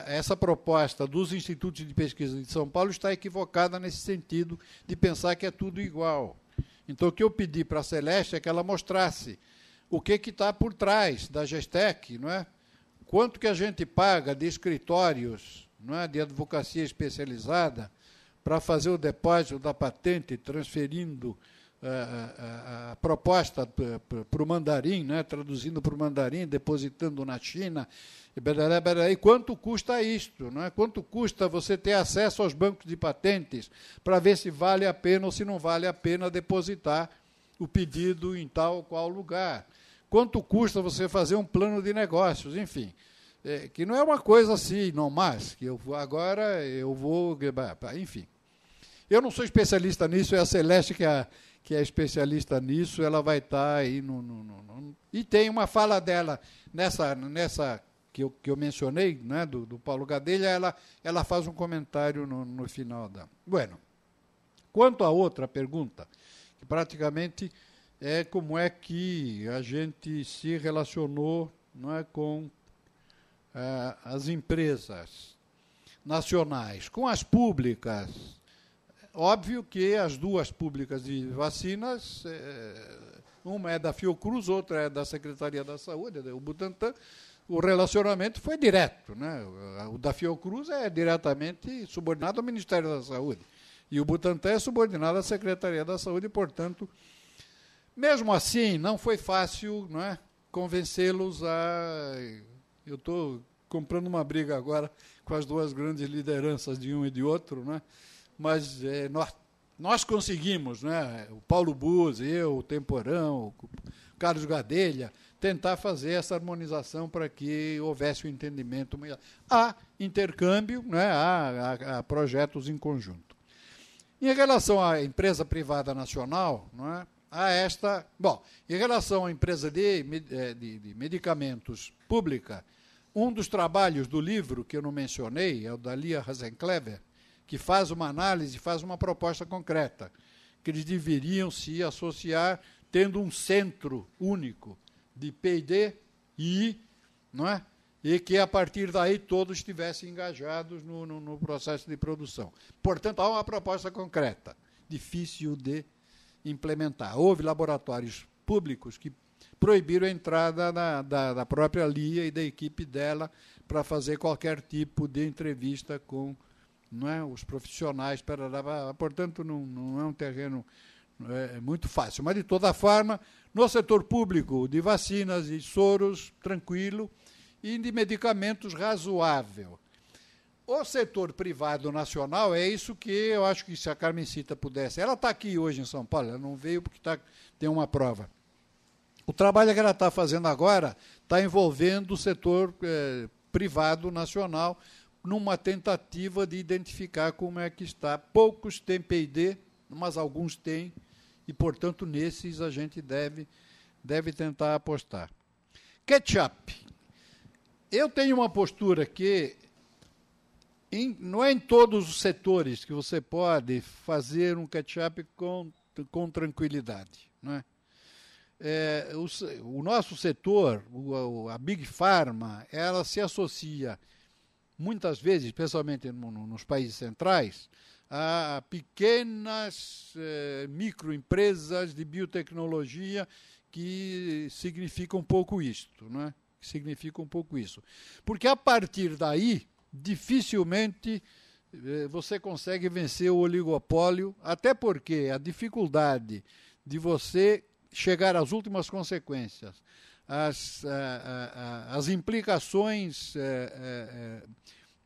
essa proposta dos institutos de pesquisa de São Paulo está equivocada nesse sentido de pensar que é tudo igual. Então, o que eu pedi para a Celeste é que ela mostrasse o que está por trás da Gestec, não é? Quanto que a gente paga de escritórios, não é, de advocacia especializada para fazer o depósito da patente, transferindo a proposta para o mandarim, né, traduzindo para o mandarim, depositando na China, e quanto custa isto? Não é? Quanto custa você ter acesso aos bancos de patentes para ver se vale a pena ou se não vale a pena depositar o pedido em tal ou qual lugar? quanto custa você fazer um plano de negócios, enfim. Que não é uma coisa assim, não mais, que agora eu vou... Enfim. Eu não sou especialista nisso, é a Celeste que é especialista nisso, ela vai estar aí E tem uma fala dela nessa que eu mencionei, né, do Paulo Gadelha, ela faz um comentário no final da... Bueno, quanto à outra pergunta, que praticamente é como é que a gente se relacionou, não é, com as empresas nacionais, com as públicas. Óbvio que as duas públicas de vacinas, uma é da Fiocruz, outra é da Secretaria da Saúde, o Butantan, o relacionamento foi direto, né? O da Fiocruz é diretamente subordinado ao Ministério da Saúde. E o Butantan é subordinado à Secretaria da Saúde, e, portanto, mesmo assim, não foi fácil, não é, convencê-los a... Eu estou comprando uma briga agora com as duas grandes lideranças de um e de outro, né? Mas nós conseguimos, né? O Paulo Buz, eu, o Temporão, o Carlos Gadelha, tentar fazer essa harmonização para que houvesse um entendimento. Há intercâmbio, né? Há projetos em conjunto. Em relação à empresa privada nacional, não é? Em relação à empresa de medicamentos pública, um dos trabalhos do livro que eu não mencionei é o da Lia Hasenclever, que faz uma análise, faz uma proposta concreta, que eles deveriam se associar tendo um centro único de P&D e I, não é? E que, a partir daí, todos estivessem engajados no processo de produção. Portanto, há uma proposta concreta, difícil de implementar. Houve laboratórios públicos que proibiram a entrada da própria Lia e da equipe dela para fazer qualquer tipo de entrevista com, não é, os profissionais. Portanto, não é um terreno muito fácil. Mas, de toda forma, no setor público de vacinas e soros, tranquilo, e de medicamentos, razoável. O setor privado nacional é isso que eu acho que, se a Carmencita pudesse... Ela está aqui hoje em São Paulo, ela não veio porque tem uma prova. O trabalho que ela está fazendo agora está envolvendo o setor privado nacional numa tentativa de identificar como é que está. Poucos têm P&D, mas alguns têm, e, portanto, nesses a gente deve tentar apostar. Ketchup. Eu tenho uma postura que não é em todos os setores que você pode fazer um ketchup com tranquilidade, não é? O nosso setor, a Big Pharma, ela se associa muitas vezes, especialmente nos países centrais, a pequenas microempresas de biotecnologia que significam um pouco isto, não é? Que significa um pouco isso. Porque, a partir daí, dificilmente você consegue vencer o oligopólio, até porque a dificuldade de você chegar às últimas consequências, as implicações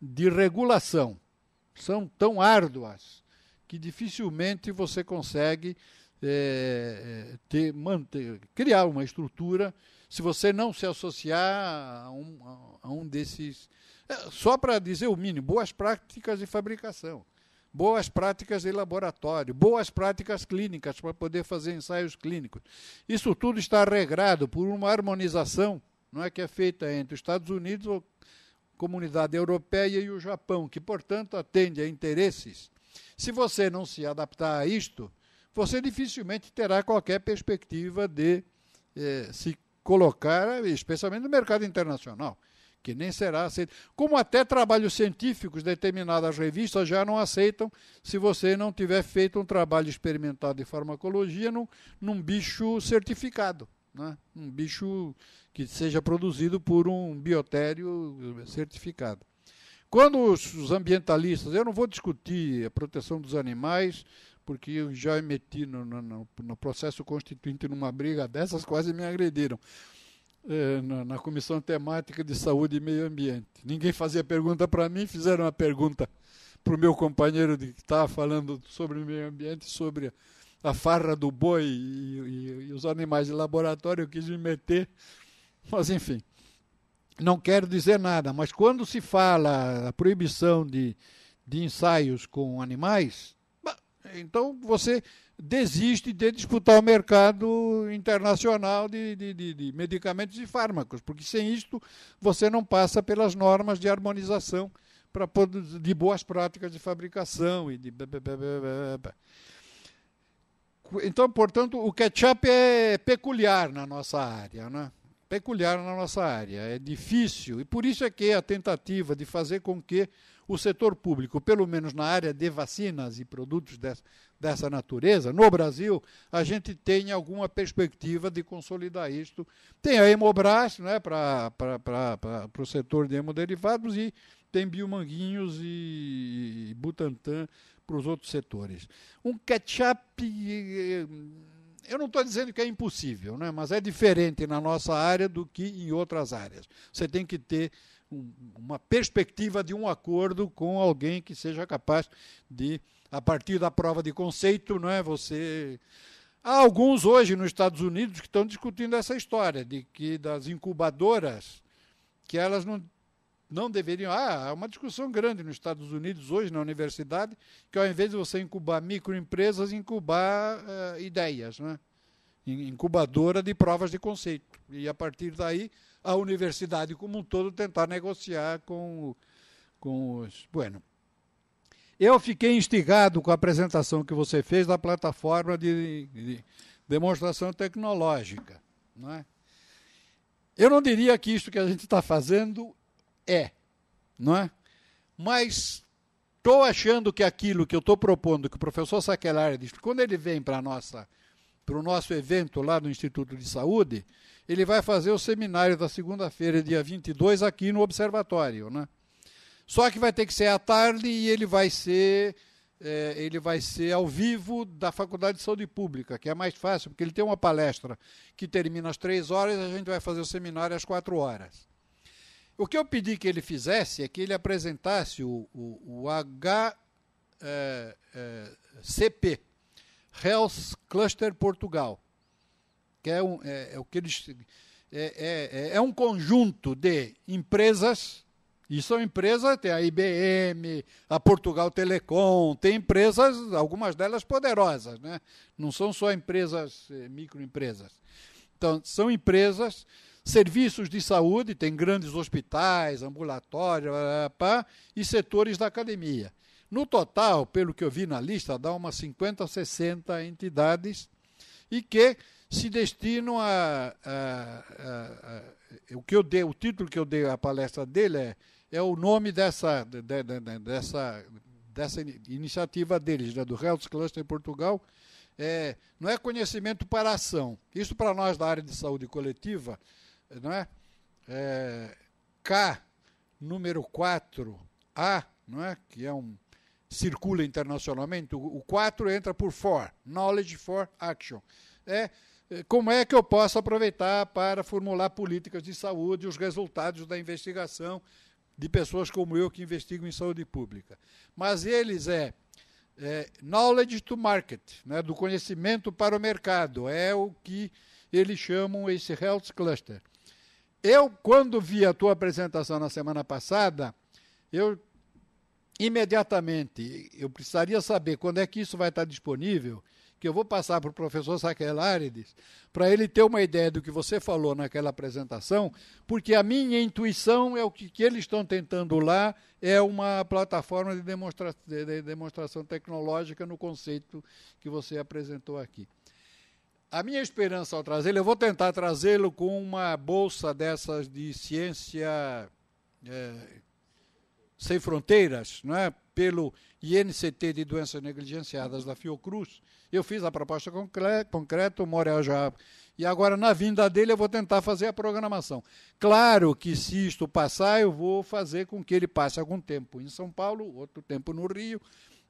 de regulação são tão árduas que dificilmente você consegue criar uma estrutura se você não se associar a um desses... Só para dizer o mínimo, boas práticas de fabricação, boas práticas de laboratório, boas práticas clínicas para poder fazer ensaios clínicos. Isso tudo está regrado por uma harmonização, não é, que é feita entre os Estados Unidos, a Comunidade Europeia e o Japão, que, portanto, atende a interesses. Se você não se adaptar a isto, você dificilmente terá qualquer perspectiva de se colocar, especialmente no mercado internacional, que nem será aceito. Como até trabalhos científicos, determinadas revistas já não aceitam se você não tiver feito um trabalho experimental de farmacologia num bicho certificado, né? Um bicho que seja produzido por um biotério certificado. Quando os ambientalistas, eu não vou discutir a proteção dos animais, porque eu já me meti no processo constituinte numa briga dessas, quase me agrediram. Na Comissão Temática de Saúde e Meio Ambiente. Ninguém fazia pergunta para mim, fizeram uma pergunta para o meu companheiro que estava falando sobre o meio ambiente, sobre a farra do boi e os animais de laboratório, eu quis me meter, mas enfim, não quero dizer nada, mas quando se fala a proibição de ensaios com animais, então você desiste de disputar o mercado internacional de medicamentos e fármacos, porque sem isto você não passa pelas normas de harmonização de boas práticas de fabricação e de... Então, portanto, o ketchup é peculiar na nossa área, né? Peculiar na nossa área, é difícil, e por isso é que a tentativa de fazer com que o setor público, pelo menos na área de vacinas e produtos dessa natureza, no Brasil, a gente tem alguma perspectiva de consolidar isto. Tem a Hemobras, né, para o setor de hemoderivados, e tem Biomanguinhos e Butantan para os outros setores. Um ketchup, eu não estou dizendo que é impossível, né, mas é diferente na nossa área do que em outras áreas. Você tem que ter uma perspectiva de um acordo com alguém que seja capaz de, a partir da prova de conceito, né, você... Há alguns hoje nos Estados Unidos que estão discutindo essa história, de que das incubadoras, que elas não deveriam... há uma discussão grande nos Estados Unidos hoje, na universidade, que ao invés de você incubar microempresas, incubar ideias, né? Incubadora de provas de conceito. E a partir daí, a universidade como um todo tentar negociar com os... Bueno, eu fiquei instigado com a apresentação que você fez da plataforma de demonstração tecnológica, não é? Eu não diria que isso que a gente está fazendo não é? Mas estou achando que aquilo que eu estou propondo, que o professor Sacchellaere disse, quando ele vem para o nosso evento lá no Instituto de Saúde, ele vai fazer o seminário da segunda-feira, dia 22, aqui no Observatório, né? Só que vai ter que ser à tarde e ele vai ser ao vivo da Faculdade de Saúde Pública, que é mais fácil, porque ele tem uma palestra que termina às 3 horas e a gente vai fazer o seminário às 4 horas. O que eu pedi que ele fizesse é que ele apresentasse o HCP, Health Cluster Portugal, que é o que eles... É um conjunto de empresas, e são empresas, tem a IBM, a Portugal Telecom, tem empresas, algumas delas poderosas, né? Não são só empresas, microempresas. Então, são empresas, serviços de saúde, tem grandes hospitais, ambulatórios, e setores da academia. No total, pelo que eu vi na lista, dá umas 50 a 60 entidades e que se destinam o título que eu dei à palestra dele é o nome dessa iniciativa deles, né, do Health Cluster Portugal. Não é conhecimento para ação. Isso para nós da área de saúde coletiva, não é? K, número 4A, não é? Que circula internacionalmente, o 4 entra por for, Knowledge for Action. Como é que eu posso aproveitar para formular políticas de saúde e os resultados da investigação de pessoas como eu que investigam em saúde pública. Mas eles knowledge to market, né, do conhecimento para o mercado, é o que eles chamam esse Health Cluster. Eu, quando vi a tua apresentação na semana passada, imediatamente, eu precisaria saber quando é que isso vai estar disponível, que eu vou passar para o professor Sacchellaere, para ele ter uma ideia do que você falou naquela apresentação, porque a minha intuição é o que eles estão tentando lá, é uma plataforma de demonstração tecnológica no conceito que você apresentou aqui. A minha esperança ao trazê-lo, eu vou tentar trazê-lo com uma bolsa dessas de ciência sem fronteiras, não é? Pelo INCT de doenças negligenciadas da Fiocruz. Eu fiz a proposta concreta, o Morel já... E agora, na vinda dele, eu vou tentar fazer a programação. Claro que, se isto passar, eu vou fazer com que ele passe algum tempo em São Paulo, outro tempo no Rio,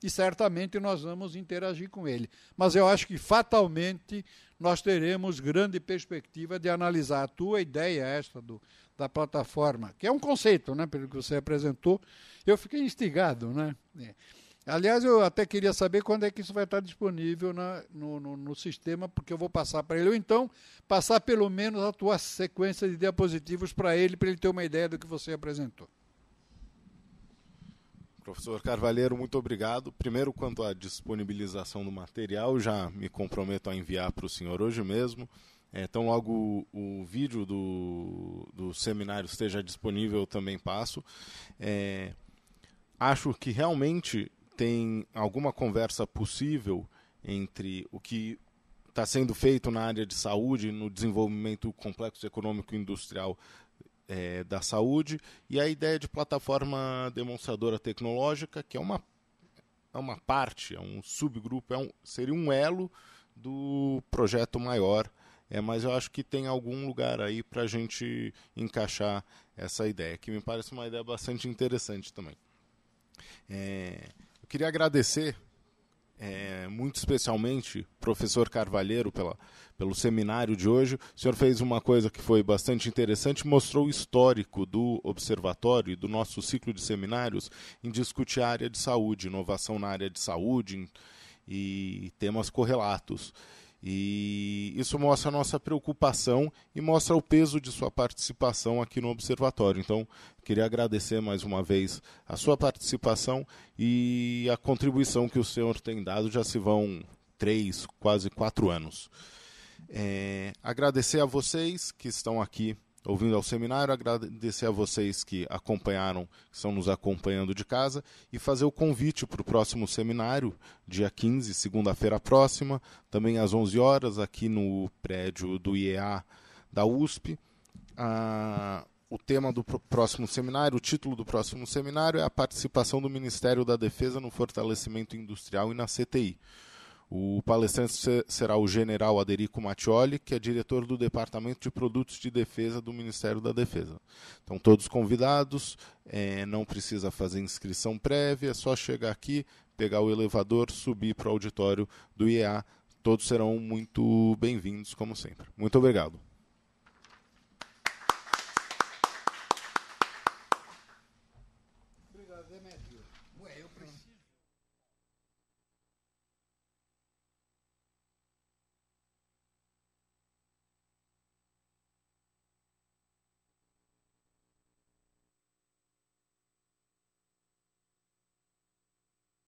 e certamente nós vamos interagir com ele. Mas eu acho que, fatalmente, nós teremos grande perspectiva de analisar a tua ideia, esta da plataforma, que é um conceito, né, pelo que você apresentou. Eu fiquei instigado, né? Aliás, eu até queria saber quando é que isso vai estar disponível no sistema, porque eu vou passar para ele. Ou então, passar pelo menos a tua sequência de diapositivos para ele ter uma ideia do que você apresentou.
Professor Carvalheiro, muito obrigado. Primeiro, quanto à disponibilização do material, já me comprometo a enviar para o senhor hoje mesmo. Então, logo o vídeo do seminário esteja disponível, eu também passo. Acho que realmente tem alguma conversa possível entre o que está sendo feito na área de saúde, no desenvolvimento complexo econômico e industrial da saúde, e a ideia de plataforma demonstradora tecnológica, que é uma parte, é um subgrupo, seria um elo do projeto maior, mas eu acho que tem algum lugar aí para a gente encaixar essa ideia, que me parece uma ideia bastante interessante também. Eu queria agradecer muito especialmente professor Carvalheiro pelo seminário de hoje. O senhor fez uma coisa que foi bastante interessante, mostrou o histórico do observatório e do nosso ciclo de seminários em discutir a área de saúde, inovação na área de saúde e temas correlatos. E isso mostra a nossa preocupação e mostra o peso de sua participação aqui no Observatório. Então, queria agradecer mais uma vez a sua participação e a contribuição que o senhor tem dado. Já se vão 3, quase 4 anos. Agradecer a vocês que estão aqui ouvindo ao seminário, agradecer a vocês que acompanharam, que estão nos acompanhando de casa, e fazer o convite para o próximo seminário, dia 15, segunda-feira próxima, também às 11 horas, aqui no prédio do IEA da USP. O tema do próximo seminário, o título do próximo seminário é a participação do Ministério da Defesa no fortalecimento industrial e na CTI. O palestrante será o general Aderico Mattioli, que é diretor do Departamento de Produtos de Defesa do Ministério da Defesa. Então, todos convidados, não precisa fazer inscrição prévia, é só chegar aqui, pegar o elevador, subir para o auditório do IEA. Todos serão muito bem-vindos, como sempre. Muito obrigado.